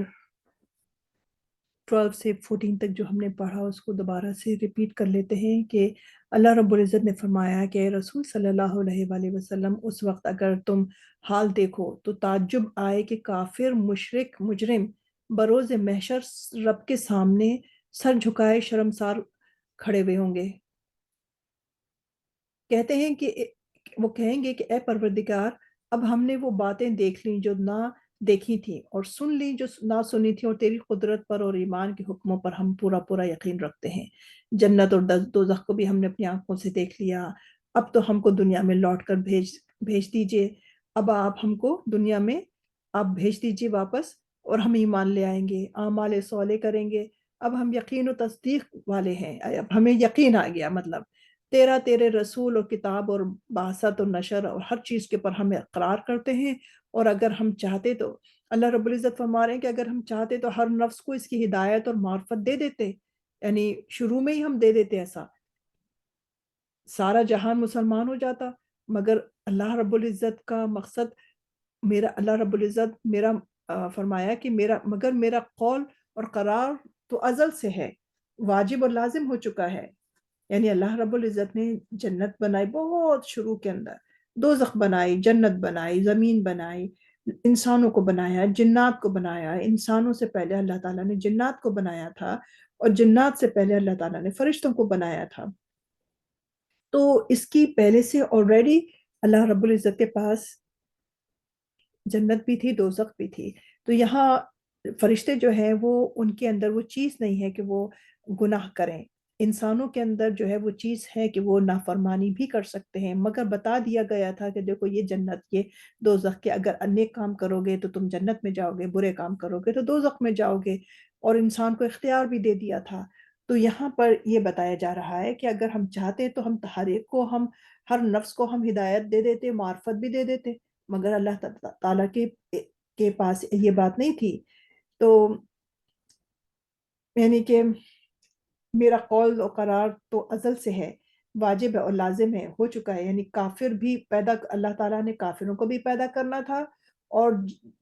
12 سے 14 تک جو ہم نے پڑھا، اس کو دوبارہ سے ریپیٹ کر لیتے ہیں کہ اللہ رب العزت نے فرمایا کہ اے رسول صلی اللہ علیہ وآلہ وسلم، اس وقت اگر تم حال دیکھو تو تعجب آئے کہ کافر، مشرک، مجرم بروز محشر رب کے سامنے سر جھکائے شرمسار کھڑے ہوئے ہوں گے۔ کہتے ہیں کہ وہ کہیں گے کہ اے پروردگار، اب ہم نے وہ باتیں دیکھ لیں جو نہ دیکھی تھیں، اور سن لی جو نہ سنی تھی، اور تیری قدرت پر اور ایمان کے حکموں پر ہم پورا پورا یقین رکھتے ہیں۔ جنت اور دوزخ کو بھی ہم نے اپنی آنکھوں سے دیکھ لیا، اب تو ہم کو دنیا میں لوٹ کر بھیج دیجئے، اب آپ ہم کو دنیا میں آپ بھیج دیجئے واپس، اور ہم ایمان لے آئیں گے، اعمال صالح کریں گے۔ اب ہم یقین و تصدیق والے ہیں، اب ہمیں یقین آ گیا، مطلب تیرے رسول اور کتاب اور بعثت اور نشر اور ہر چیز کے پر ہم اقرار کرتے ہیں، اور اگر ہم چاہتے تو، اللہ رب العزت فرما رہے ہیں کہ اگر ہم چاہتے تو ہر نفس کو اس کی ہدایت اور معرفت دے دیتے، یعنی شروع میں ہی ہم دے دیتے، ایسا سارا جہان مسلمان ہو جاتا، مگر اللہ رب العزت کا مقصد، اللہ رب العزت میرا فرمایا کہ مگر میرا قول اور قرار تو ازل سے ہے، واجب اور لازم ہو چکا ہے۔ یعنی اللہ رب العزت نے جنت بنائی بہت شروع کے اندر، دوزخ بنائی، جنت بنائی، زمین بنائی، انسانوں کو بنایا، جنات کو بنایا۔ انسانوں سے پہلے اللہ تعالیٰ نے جنات کو بنایا تھا، اور جنات سے پہلے اللہ تعالیٰ نے فرشتوں کو بنایا تھا۔ تو اس کی پہلے سے آلریڈی اللہ رب العزت کے پاس جنت بھی تھی، دوزخ بھی تھی۔ تو یہاں فرشتے جو ہیں، وہ ان کے اندر وہ چیز نہیں ہے کہ وہ گناہ کریں، انسانوں کے اندر جو ہے وہ چیز ہے کہ وہ نافرمانی بھی کر سکتے ہیں، مگر بتا دیا گیا تھا کہ دیکھو یہ جنت، یہ دوزخ کے، اگر نیک کام کرو گے تو تم جنت میں جاؤ گے، برے کام کرو گے تو دوزخ میں جاؤ گے، اور انسان کو اختیار بھی دے دیا تھا۔ تو یہاں پر یہ بتایا جا رہا ہے کہ اگر ہم چاہتے تو ہم ہر ایک کو، ہر نفس کو ہم ہدایت دے دیتے، معرفت بھی دے دیتے، مگر اللہ تعالیٰ کے پاس یہ بات نہیں تھی۔ تو یعنی کہ میرا قول و قرار تو ازل سے ہے، واجب ہے اور لازم ہے، ہو چکا ہے، یعنی کافر بھی پیدا، اللہ تعالیٰ نے کافروں کو بھی پیدا کرنا تھا، اور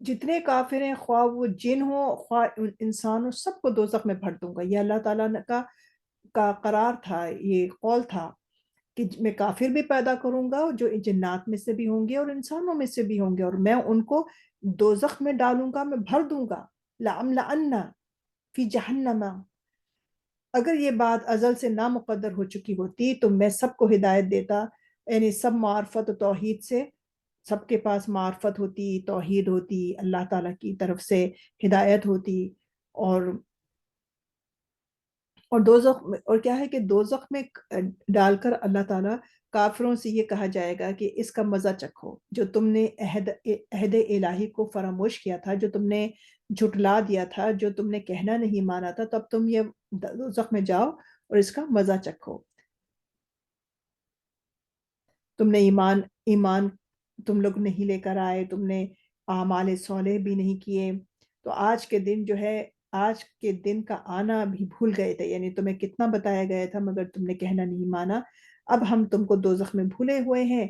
جتنے کافر ہیں، خواہ وہ جن ہو خواہ انسان ہو، سب کو دوزخ میں بھر دوں گا۔ یہ اللہ تعالیٰ کا قرار تھا، یہ قول تھا کہ میں کافر بھی پیدا کروں گا، جو جنات میں سے بھی ہوں گے اور انسانوں میں سے بھی ہوں گے، اور میں ان کو دوزخ میں ڈالوں گا، میں بھر دوں گا، لَأَمْلَأَنَّ فی جہنم۔ اگر یہ بات ازل سے نامقدر ہو چکی ہوتی تو میں سب کو ہدایت دیتا، یعنی سب معرفت و توحید سے، سب کے پاس معرفت ہوتی، توحید ہوتی، اللہ تعالیٰ کی طرف سے ہدایت ہوتی، اور دوزخ میں، اور کیا ہے کہ دوزخ میں ڈال کر اللہ تعالیٰ کافروں سے یہ کہا جائے گا کہ اس کا مزہ چکھو، جو تم نے عہد الہی کو فراموش کیا تھا، جو تم نے جھٹلا دیا تھا، جو تم نے کہنا نہیں مانا تھا، تب تم یہ دوزخ میں جاؤ اور اس کا مزہ چکھو۔ تم نے ایمان تم لوگ نہیں لے کر آئے، تم نے اعمال صالح بھی نہیں کیے، تو آج کے دن جو ہے، آج کے دن کا آنا بھی بھول گئے تھے، یعنی تمہیں کتنا بتایا گیا تھا مگر تم نے کہنا نہیں مانا، اب ہم تم کو دوزخ میں بھولے ہوئے ہیں،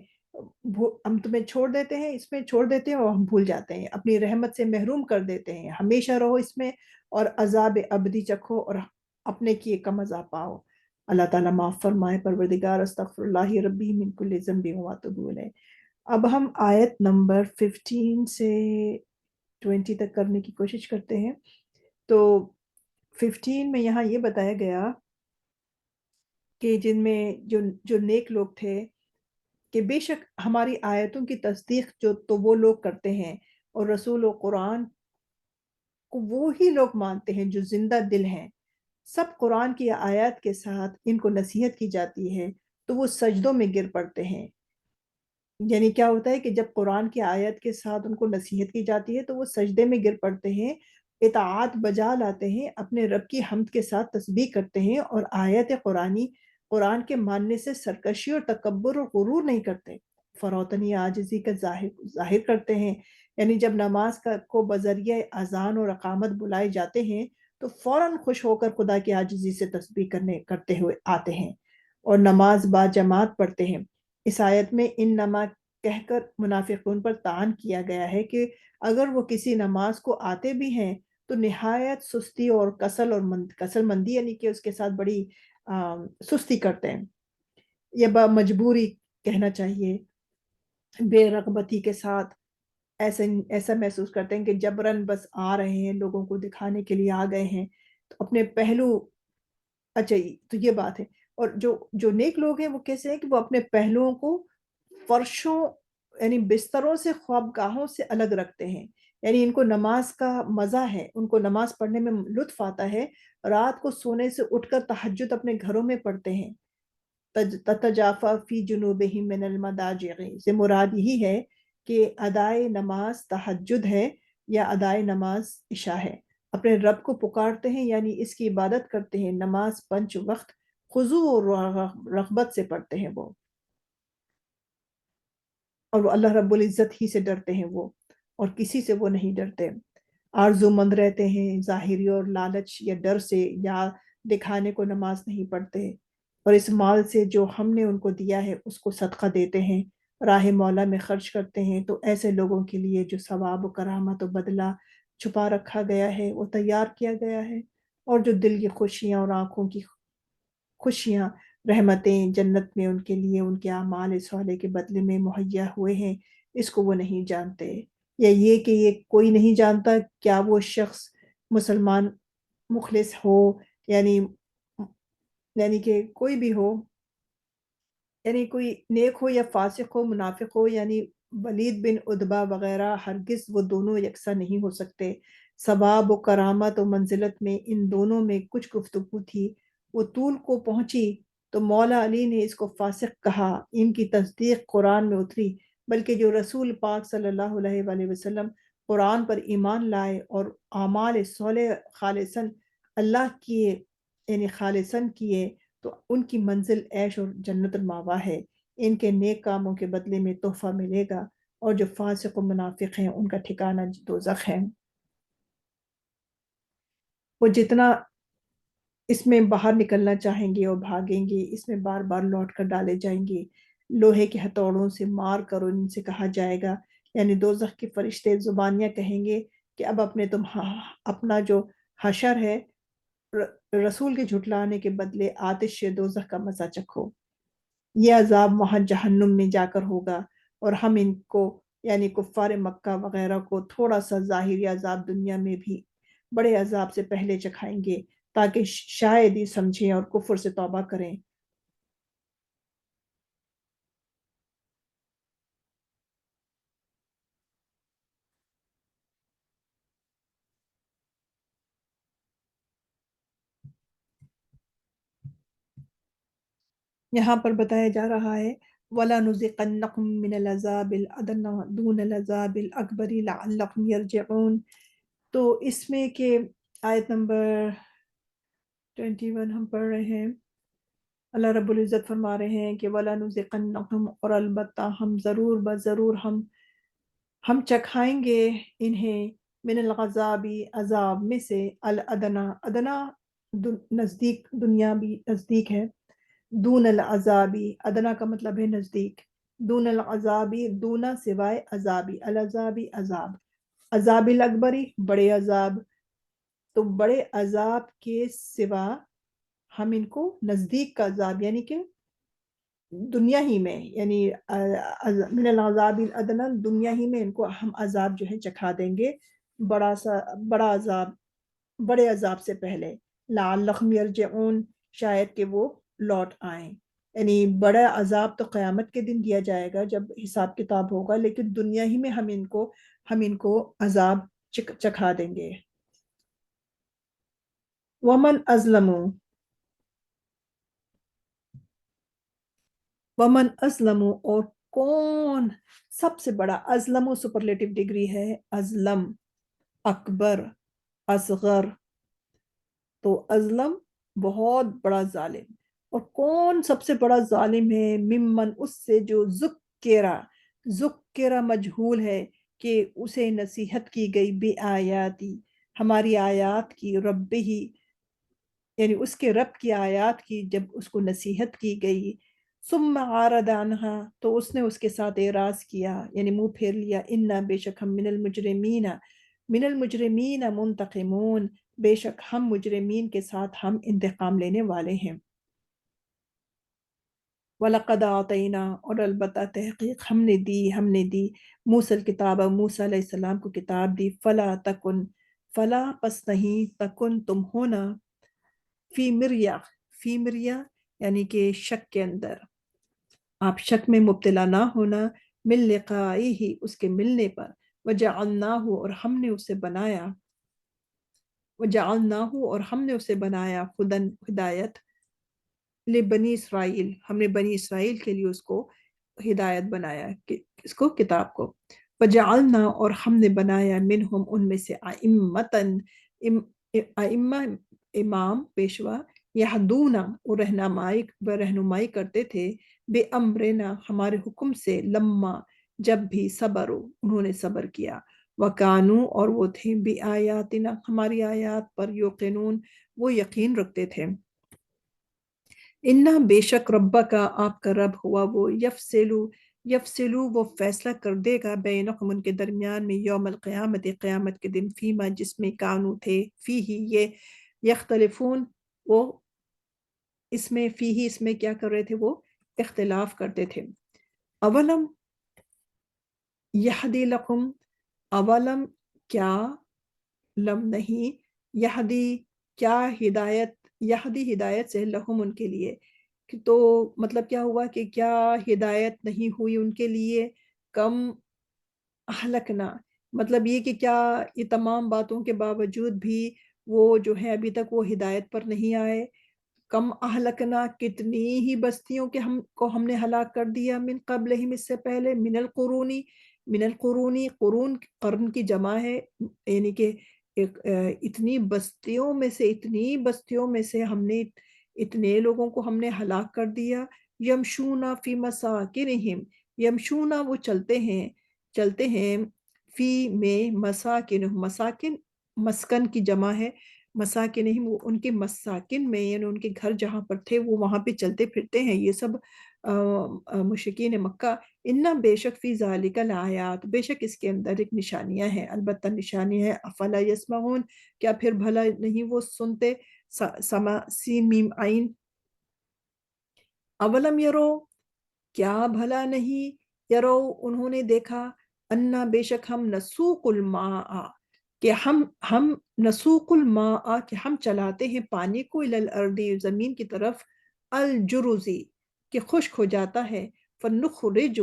ہم تمہیں چھوڑ دیتے ہیں، اس میں چھوڑ دیتے ہیں، اور ہم بھول جاتے ہیں، اپنی رحمت سے محروم کر دیتے ہیں، ہمیشہ رہو اس میں، اور عذاب ابدی چکھو، اور اپنے کیے کا مزہ پاؤ۔ اللہ تعالیٰ معاف فرمائے۔ پروردگار استغفر اللہ ربی من کل ذنب و اتوب الیہ۔ اب ہم آیت نمبر 15 سے 20 تک کرنے کی کوشش کرتے ہیں۔ تو 15 میں یہاں یہ بتایا گیا کہ جن میں جو نیک لوگ تھے کہ بے شک ہماری آیتوں کی تصدیق جو تو وہ لوگ کرتے ہیں، اور رسول و قرآن کو وہی لوگ مانتے ہیں جو زندہ دل ہیں۔ سب قرآن کی آیات کے ساتھ ان کو نصیحت کی جاتی ہے تو وہ سجدوں میں گر پڑتے ہیں۔ یعنی کیا ہوتا ہے کہ جب قرآن کی آیت کے ساتھ ان کو نصیحت کی جاتی ہے تو وہ سجدے میں گر پڑتے ہیں، اطاعت بجا لاتے ہیں، اپنے رب کی حمد کے ساتھ تسبیح کرتے ہیں، اور آیت قرآن کے ماننے سے سرکشی اور تکبر اور غرور نہیں کرتے، فروتنی عاجزی کا ظاہر کرتے ہیں۔ یعنی جب نماز کو بذریعہ اذان اور اقامت بلائے جاتے ہیں تو فوراً خوش ہو کر خدا کی عاجزی سے تسبیح کرتے ہوئے آتے ہیں، اور نماز با جماعت پڑھتے ہیں۔ اس آیت میں ان نما کہہ کر منافقون پر طعن کیا گیا ہے کہ اگر وہ کسی نماز کو آتے بھی ہیں تو نہایت سستی اور کسل مندی، یعنی کہ اس کے ساتھ بڑی سستی کرتے ہیں، یا مجبوری کہنا چاہیے، بے رغبتی کے ساتھ ایسا محسوس کرتے ہیں کہ جبراً بس آ رہے ہیں، لوگوں کو دکھانے کے لیے آ گئے ہیں، تو اپنے پہلو، اچھا تو یہ بات ہے۔ اور جو نیک لوگ ہیں وہ کیسے ہیں کہ وہ اپنے پہلوؤں کو فرشوں یعنی بستروں سے، خوابگاہوں سے الگ رکھتے ہیں، یعنی ان کو نماز کا مزہ ہے، ان کو نماز پڑھنے میں لطف آتا ہے، رات کو سونے سے اٹھ کر تہجد اپنے گھروں میں پڑھتے ہیں۔ تتجافا فی جنوبہم من المضاجع سے مراد یہی ہے کہ ادائے نماز تہجد ہے یا ادائے نماز عشاء ہے، اپنے رب کو پکارتے ہیں، یعنی اس کی عبادت کرتے ہیں۔ نماز 5 وقت خضوع اور رغبت سے پڑھتے ہیں وہ، اور وہ اللہ رب العزت ہی سے ڈرتے ہیں وہ، اور کسی سے وہ نہیں ڈرتے۔ آرزو مند رہتے ہیں، ظاہری اور لالچ یا ڈر سے یا دکھانے کو نماز نہیں پڑھتے، اور اس مال سے جو ہم نے ان کو دیا ہے اس کو صدقہ دیتے ہیں، راہ مولا میں خرچ کرتے ہیں، تو ایسے لوگوں کے لیے جو ثواب و کرامت و بدلہ چھپا رکھا گیا ہے وہ تیار کیا گیا ہے، اور جو دل کی خوشیاں اور آنکھوں کی خوشیاں، رحمتیں جنت میں ان کے لیے ان کے اعمال صالح کے بدلے میں مہیا ہوئے ہیں، اس کو وہ نہیں جانتے۔ یا یہ کہ یہ کوئی نہیں جانتا، کیا وہ شخص مسلمان مخلص ہو، یعنی کہ کوئی بھی ہو، یعنی کوئی نیک ہو یا فاسق ہو، منافق ہو، یعنی ولید بن عتبہ وغیرہ، ہرگز وہ دونوں یکساں نہیں ہو سکتے۔ ثواب و کرامت و منزلت میں ان دونوں میں کچھ گفتگو تھی، وہ طول کو پہنچی تو مولا علی نے اس کو فاسق کہا۔ ان کی تصدیق قرآن میں اتری، بلکہ جو رسول پاک صلی اللہ علیہ وآلہ وسلم قرآن پر ایمان لائے اور اعمال صالح خالصاً اللہ کیے، یعنی خالصاً کیے، تو ان کی منزل عیش اور جنت الماوا ہے، ان کے نیک کاموں کے بدلے میں تحفہ ملے گا، اور جو فاسق و منافق ہیں ان کا ٹھکانہ دوزخ ہے۔ وہ جتنا اس میں باہر نکلنا چاہیں گے اور بھاگیں گے، اس میں بار بار لوٹ کر ڈالے جائیں گے، لوہے کے ہتھوڑوں سے مار کر ان سے کہا جائے گا، یعنی دوزخ کے فرشتے زبانیاں کہیں گے کہ اب اپنا جو حشر ہے، رسول کے جھٹلانے کے بدلے آتش دوزخ کا مزہ چکھو۔ یہ عذاب وہاں جہنم میں جا کر ہوگا، اور ہم ان کو یعنی کفار مکہ وغیرہ کو تھوڑا سا ظاہری عذاب دنیا میں بھی بڑے عذاب سے پہلے چکھائیں گے تاکہ شاید ہی سمجھیں اور کفر سے توبہ کریں۔ یہاں پر بتایا جا رہا ہے وَلَنُذِقَنَّهُم مِّنَ الْعَذَابِ الْأَدْنَىٰ دُونَ الْعَذَابِ الْأَكْبَرِ لَعَلَّهُمْ يَرْجِعُونَ۔ تو اس میں کہ آیت نمبر 21 ہم پڑھ رہے ہیں، اللہ رب العزت فرما رہے ہیں کہ وَلَنُذِقَنَّهُمْ، اور البتہ ہم ضرور بضرور ہم چکھائیں گے انہیں من العذابی عذاب میں سے، الادنا ادنا نزدیک، دنیا بھی نزدیک ہے، دون العذابی ادنا کا مطلب ہے نزدیک، دون العذابی دونا سوائے عذابی، العذابی عذاب، عذاب الاکبری بڑے عذاب، تو بڑے عذاب کے سوا ہم ان کو نزدیک کا عذاب یعنی کہ دنیا ہی میں یعنی من العذاب الادنی دنیا ہی میں ان کو ہم عذاب جو ہے چکھا دیں گے، بڑا عذاب، بڑے عذاب سے پہلے، لعلہم یرجعون، شاید کہ وہ لوٹ آئیں۔ یعنی بڑا عذاب تو قیامت کے دن دیا جائے گا جب حساب کتاب ہوگا، لیکن دنیا ہی میں ہم ان کو عذاب چکھا دیں گے۔ ومن ازلم اور کون سب سے بڑا، ازلم سپرلیٹو ڈگری ہے، ازلم اکبر اصغر، تو ازلم بہت بڑا ظالم، اور کون سب سے بڑا ظالم ہے، ممن اس سے جو ذکرہ مجہول ہے کہ اسے نصیحت کی گئی، بے آیاتی ہماری آیات کی، رب ہی یعنی اس کے رب کی آیات کی جب اس کو نصیحت کی گئی، ثم عارض عنہا تو اس نے اس کے ساتھ اعراض کیا یعنی منہ پھیر لیا، انا بے شک ہم من المجرمین منتقمون، بے شک ہم مجرمین کے ساتھ ہم انتقام لینے والے ہیں۔ وَلَقَدْ آتَيْنَا اور البتہ تحقیق ہم نے دی موسیٰ الکتاب، موسیٰ علیہ السلام کو کتاب دی، فلا پس نہیں تکن تم ہونا، فی مریا یعنی کہ شک کے اندر، آپ شک میں مبتلا نہ ہونا، من لقائہ اس کے ملنے پر، وجعلناہ اور ہم نے اسے بنایا خدن ہدایت، لبنی اسرائیل ہم نے بنی اسرائیل کے لیے اس کو ہدایت بنایا، اس کو کتاب کو، وجعلنا اور ہم نے بنایا منہم ان میں سے ائمتن ائمہ امام پیشوا، یہدون اور رہنمائی کرتے تھے، بے امرنا ہمارے حکم سے، لما جب بھی صبروا انہوں نے صبر کیا، وکانو اور وہ تھے بی آیاتنا ہماری آیات پر، یوقنون وہ یقین رکھتے تھے۔ انا بے شک ربا کا آپ کا رب ہوا وہ، یفصلو وہ فیصلہ کر دے گا، بینکم ان کے درمیان میں، یوم القیامت قیامت کے دن، فیما جس میں کانو تھے، فی ہی یہ، یختلفون وہ اس میں کیا کر رہے تھے، وہ اختلاف کرتے تھے۔ اولم یہدی لکم، اولم کیا، لم نہیں، یہدی کیا ہدایت، یہدی ہدایت سے، لہم ان کے لیے، تو مطلب کیا ہوا کہ کیا ہدایت نہیں ہوئی ان کے لیے، کم اہلکنا مطلب یہ کہ کیا یہ تمام باتوں کے باوجود بھی وہ جو ہے ابھی تک وہ ہدایت پر نہیں آئے، کم اہلکنا کتنی ہی بستیوں کے ہم نے ہلاک کر دیا، من قبلہم اس سے پہلے، من القرونی قرن کی جمع ہے، یعنی کہ اتنی بستیوں میں سے ہم نے اتنے لوگوں کو ہم نے ہلاک کر دیا، یمشونا فی مساکنہم، یمشونا وہ چلتے ہیں فی میں، مساکن مسکن کی جمع ہے، مساکنہم وہ ان کے مساکن میں، یعنی ان کے گھر جہاں پر تھے وہ وہاں پہ چلتے پھرتے ہیں، یہ سب مشرکین مکہ، انا بے شک فی ذالک الآیات بے شک اس کے اندر ایک نشانیاں ہیں، البتہ نشانی ہے، افلا یسمعون کیا پھر بھلا نہیں وہ سنتے، سما سین میم عین، اولم یرو کیا بھلا نہیں، یرو انہوں نے دیکھا، انا بے شک ہم نسوق الماء کہ ہم نسوق الماء کہ ہم چلاتے ہیں پانی کو، الی الارض زمین کی طرف، الجرزی کہ خشک ہو جاتا ہے، فنخرج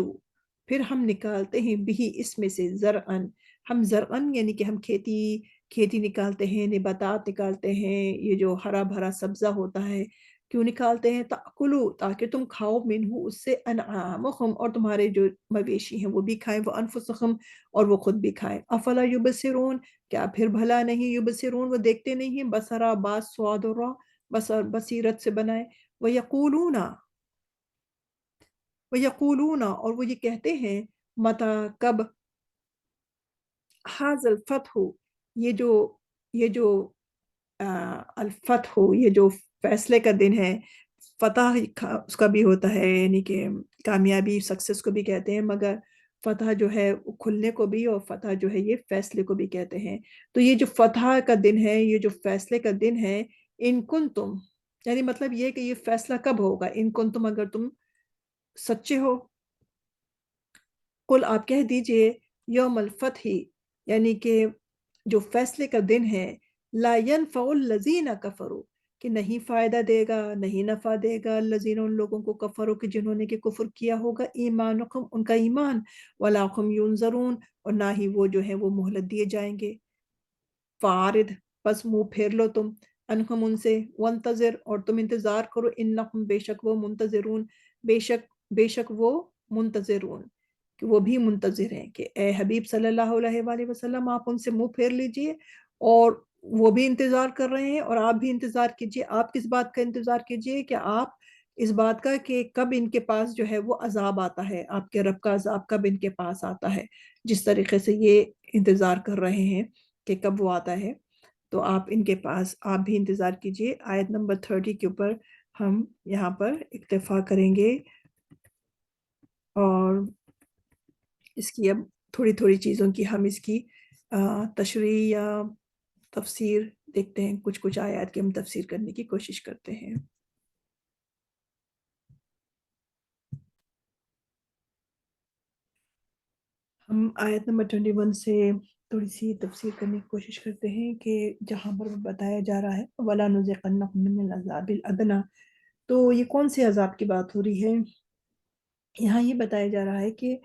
پھر ہم نکالتے ہیں بھی اس میں سے، زرعن ہم زرعن یعنی کہ ہم کھیتی نکالتے ہیں، نباتات نکالتے ہیں، یہ جو ہرا بھرا سبزہ ہوتا ہے کیوں نکالتے ہیں، تاکلو تاکہ تم کھاؤ، منہ اس سے، انعامہم اور تمہارے جو مویشی ہیں وہ بھی کھائیں، وانفسہم اور وہ خود بھی کھائیں، افلا یبصرون کیا پھر بھلا نہیں، یبصرون وہ دیکھتے نہیں ہیں، بصرا باس سواد اور را بصیرت سے بنائے، وَيَقُولُونَ اور وہ یہ کہتے ہیں، متا کب، حاض الفتح یہ جو الفتح یہ جو فیصلے کا دن ہے، فتح اس کا بھی ہوتا ہے یعنی کہ کامیابی سکسس کو بھی کہتے ہیں، مگر فتح جو ہے کھلنے کو بھی، اور فتح جو ہے یہ فیصلے کو بھی کہتے ہیں، تو یہ جو فتح کا دن ہے، یہ جو فیصلے کا دن ہے، ان کن تم یعنی مطلب یہ کہ یہ فیصلہ کب ہوگا، ان کن تم اگر تم سچے ہو، کل آپ کہہ دیجئے یوم الفتح، یعنی کہ جو فیصلے کا دن ہے، لا ينفع الذین کفروا، کہ نہیں فائدہ دے گا، نہیں نفع دے گا، الذین ان لوگوں کو کفروا کہ جنہوں نے کہ کفر کیا ہوگا، ایمانکم ان کا ایمان، ولا هم ینظرون اور نہ ہی وہ جو ہے وہ مہلت دیے جائیں گے، فارد پس منہ پھیر لو تم، انہم ان سے، وانتظر اور تم انتظار کرو، انہم بے شک وہ منتظرون، بے شک وہ منتظرون کہ وہ بھی منتظر ہیں، کہ اے حبیب صلی اللہ علیہ وآلہ وسلم آپ ان سے منہ پھیر لیجئے، اور وہ بھی انتظار کر رہے ہیں اور آپ بھی انتظار کیجئے۔ آپ کس بات کا انتظار کیجئے؟ کہ آپ اس بات کا کہ کب ان کے پاس جو ہے وہ عذاب آتا ہے، آپ کے رب کا عذاب کب ان کے پاس آتا ہے، جس طریقے سے یہ انتظار کر رہے ہیں کہ کب وہ آتا ہے، تو آپ ان کے پاس آپ بھی انتظار کیجئے۔ آیت نمبر 30 کے اوپر ہم یہاں پر اکتفا کریں گے، اور اس کی اب تھوڑی تھوڑی چیزوں کی ہم اس کی تشریح یا تفسیر دیکھتے ہیں، کچھ کچھ آیات کی ہم تفسیر کرنے کی کوشش کرتے ہیں۔ ہم آیت نمبر 21 سے تھوڑی سی تفسیر کرنے کی کوشش کرتے ہیں، کہ جہاں پر بتایا جا رہا ہے وَلَا نُذِقَنَّهُم مِّنَ الْعَذَابِ الْأَدْنَىٰ، تو یہ کون سے عذاب کی بات ہو رہی ہے؟ یہاں یہ بتایا جا رہا ہے کہ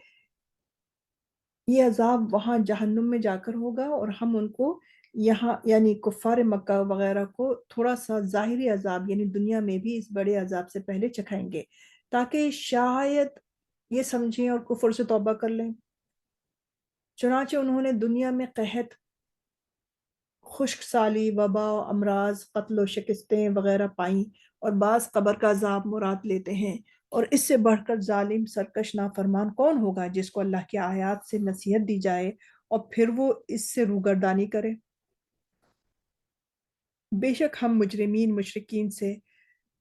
یہ عذاب وہاں جہنم میں جا کر ہوگا، اور ہم ان کو یہاں یعنی کفار مکہ وغیرہ کو تھوڑا سا ظاہری عذاب یعنی دنیا میں بھی اس بڑے عذاب سے پہلے چکھائیں گے، تاکہ شاید یہ سمجھیں اور کفر سے توبہ کر لیں۔ چنانچہ انہوں نے دنیا میں قحط، خشک سالی، وبا، امراض، قتل و شکستیں وغیرہ پائیں، اور بعض قبر کا عذاب مراد لیتے ہیں، اور اس سے بڑھ کر ظالم سرکش نافرمان کون ہوگا جس کو اللہ کی آیات سے نصیحت دی جائے اور پھر وہ اس سے روگردانی کرے۔ بے شک ہم مجرمین مشرکین سے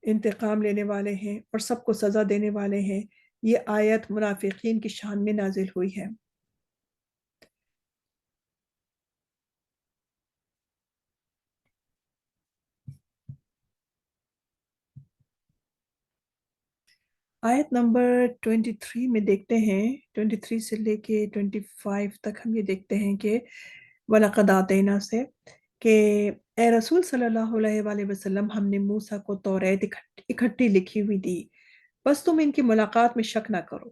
انتقام لینے والے ہیں اور سب کو سزا دینے والے ہیں۔ یہ آیت منافقین کی شان میں نازل ہوئی ہے۔ آیت نمبر 23 میں دیکھتے ہیں، 23 سے لے کے 25 تک ہم یہ دیکھتے ہیں کہ وَلَقَدْ آتَيْنَا سے، کہ اے رسول صلی اللہ علیہ وآلہ وسلم ہم نے موسیٰ کو توریت اکٹھی لکھی ہوئی دی، بس تم ان کی ملاقات میں شک نہ کرو۔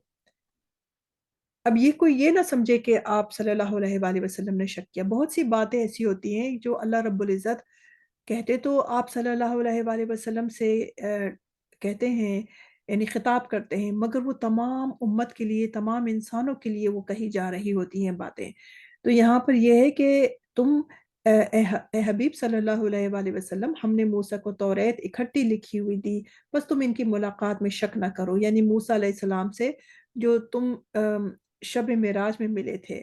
اب یہ کوئی یہ نہ سمجھے کہ آپ صلی اللہ علیہ وآلہ وسلم نے شک کیا، بہت سی باتیں ایسی ہوتی ہیں جو اللہ رب العزت کہتے تو آپ صلی اللہ علیہ وآلہ وسلم سے کہتے ہیں، یعنی خطاب کرتے ہیں، مگر وہ تمام امت کے لیے، تمام انسانوں کے لیے وہ کہی جا رہی ہوتی ہیں باتیں۔ تو یہاں پر یہ ہے کہ تم اے حبیب صلی اللہ علیہ وآلہ وسلم ہم نے موسیٰ کو توریت اکٹھی لکھی ہوئی دی، بس تم ان کی ملاقات میں شک نہ کرو، یعنی موسیٰ علیہ السلام سے جو تم شب معراج میں ملے تھے۔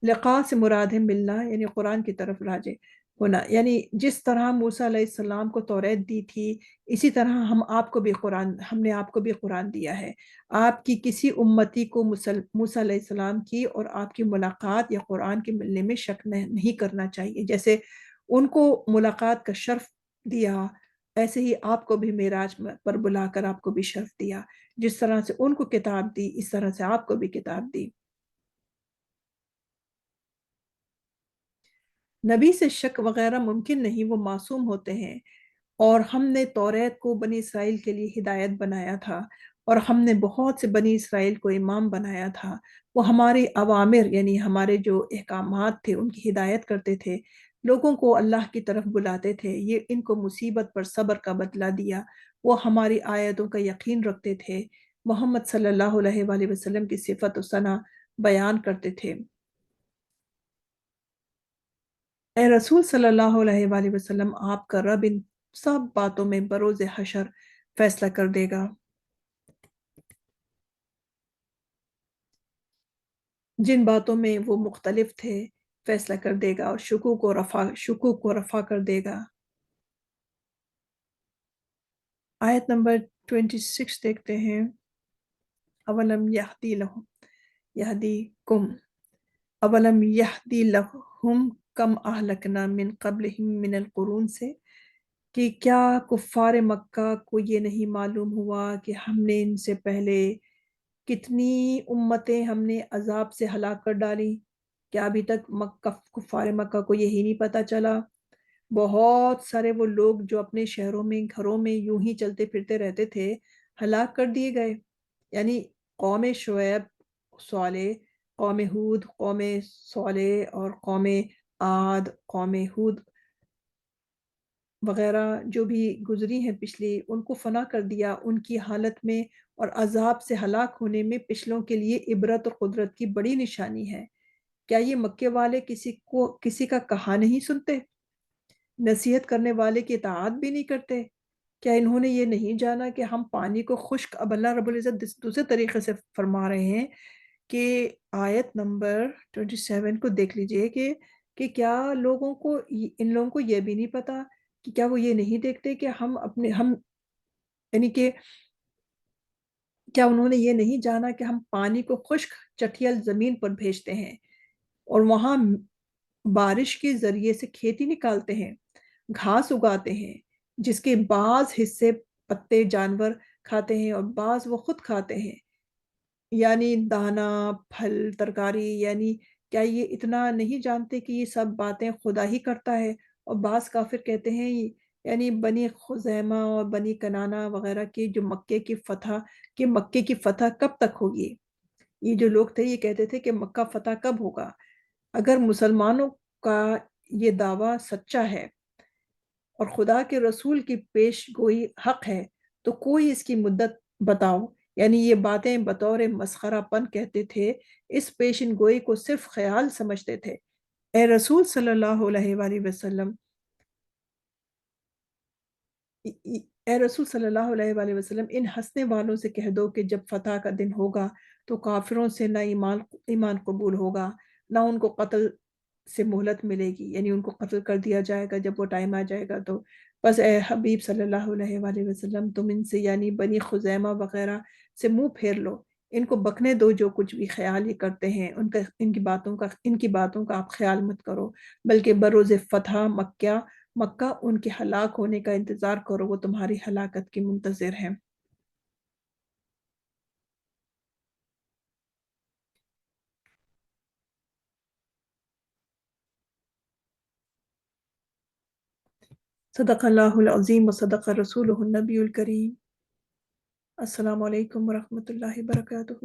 لقاء سے مراد ہے ملنا، یعنی قرآن کی طرف راجع ہونا، یعنی جس طرح موسیٰ علیہ السلام کو توریت دی تھی، اسی طرح ہم نے آپ کو بھی قرآن دیا ہے۔ آپ کی کسی امتی کو موسیٰ علیہ السلام کی اور آپ کی ملاقات یا قرآن کے ملنے میں شک نہیں کرنا چاہیے، جیسے ان کو ملاقات کا شرف دیا، ایسے ہی آپ کو بھی معراج پر بلا کر آپ کو بھی شرف دیا، جس طرح سے ان کو کتاب دی اس طرح سے آپ کو بھی کتاب دی۔ نبی سے شک وغیرہ ممکن نہیں، وہ معصوم ہوتے ہیں، اور ہم نے توریت کو بنی اسرائیل کے لیے ہدایت بنایا تھا، اور ہم نے بہت سے بنی اسرائیل کو امام بنایا تھا، وہ ہماری اوامر یعنی ہمارے جو احکامات تھے ان کی ہدایت کرتے تھے، لوگوں کو اللہ کی طرف بلاتے تھے، یہ ان کو مصیبت پر صبر کا بدلہ دیا، وہ ہماری آیتوں کا یقین رکھتے تھے، محمد صلی اللہ علیہ وآلہ وسلم کی صفت و ثنا بیان کرتے تھے۔ اے رسول صلی اللہ علیہ وآلہ وسلم آپ کا رب ان سب باتوں میں بروز حشر فیصلہ کر دے گا، جن باتوں میں وہ مختلف تھے فیصلہ کر دے گا، اور شکوک کو رفع کر دے گا۔ آیت نمبر 26 دیکھتے ہیں، اولم یہدی لہم، یہدی کم، اولم یہدی لہم کم اہلکنا من قبلہم من القرون سے، کہ کیا کفار مکہ کو یہ نہیں معلوم ہوا کہ ہم نے ان سے پہلے کتنی امتیں ہم نے عذاب سے ہلاک کر ڈالی؟ کیا ابھی تک کفار مکہ کو یہی نہیں پتا چلا؟ بہت سارے وہ لوگ جو اپنے شہروں میں گھروں میں یوں ہی چلتے پھرتے رہتے تھے، ہلاک کر دیے گئے۔ یعنی قوم شعیب، صالح، قوم ہود، قوم صالح اور قوم عاد، قوم ہود وغیرہ جو بھی گزری ہیں پچھلی، ان کو فنا کر دیا ان کی حالت میں، اور عذاب سے ہلاک ہونے میں پچھلوں کے لیے عبرت اور قدرت کی بڑی نشانی ہے۔ کیا یہ مکے والے کسی کا کہا نہیں سنتے؟ نصیحت کرنے والے کی اطاعت بھی نہیں کرتے؟ کیا انہوں نے یہ نہیں جانا کہ ہم پانی کو خشک، اب اللہ رب العزت دوسرے طریقے سے فرما رہے ہیں کہ آیت نمبر 27 کو دیکھ لیجئے کہ کیا لوگوں کو، ان لوگوں کو یہ بھی نہیں پتا کہ کیا وہ یہ نہیں دیکھتے کہ ہم یعنی کہ کیا انہوں نے یہ نہیں جانا کہ ہم پانی کو خشک چٹیل زمین پر بھیجتے ہیں اور وہاں بارش کے ذریعے سے کھیتی نکالتے ہیں، گھاس اگاتے ہیں، جس کے بعض حصے پتے جانور کھاتے ہیں اور بعض وہ خود کھاتے ہیں، یعنی دانا، پھل، ترکاری، یعنی کیا یہ اتنا نہیں جانتے کہ یہ سب باتیں خدا ہی کرتا ہے؟ اور بعض کافر کہتے ہیں، یعنی بنی خزیمہ اور بنی کنانا وغیرہ کی جو مکے کی فتح کب تک ہوگی؟ یہ جو لوگ تھے یہ کہتے تھے کہ مکہ فتح کب ہوگا؟ اگر مسلمانوں کا یہ دعویٰ سچا ہے اور خدا کے رسول کی پیش گوئی حق ہے تو کوئی اس کی مدت بتاؤ۔ یعنی یہ باتیں بطور مسخرہ پن کہتے تھے، اس پیشن گوئی کو صرف خیال سمجھتے تھے۔ اے رسول صلی اللہ علیہ وآلہ وسلم، اے رسول صلی اللہ علیہ وآلہ وسلم، ان ہنسنے والوں سے کہہ دو کہ جب فتح کا دن ہوگا تو کافروں سے نہ ایمان قبول ہوگا، نہ ان کو قتل سے مہلت ملے گی، یعنی ان کو قتل کر دیا جائے گا جب وہ ٹائم آ جائے گا تو۔ بس اے حبیب صلی اللہ علیہ وآلہ وسلم، تم ان سے یعنی بنی خزیمہ وغیرہ سے منہ پھیر لو، ان کو بکنے دو، جو کچھ بھی خیال یہ کرتے ہیں ان کی باتوں کا آپ خیال مت کرو، بلکہ بروز فتح مکہ ان کے ہلاک ہونے کا انتظار کرو، وہ تمہاری ہلاکت کی منتظر ہیں۔ صدق اللہ العظیم و صدق رسولہ النبی الکریم۔ السلام علیکم ورحمۃ اللہ وبرکاتہ۔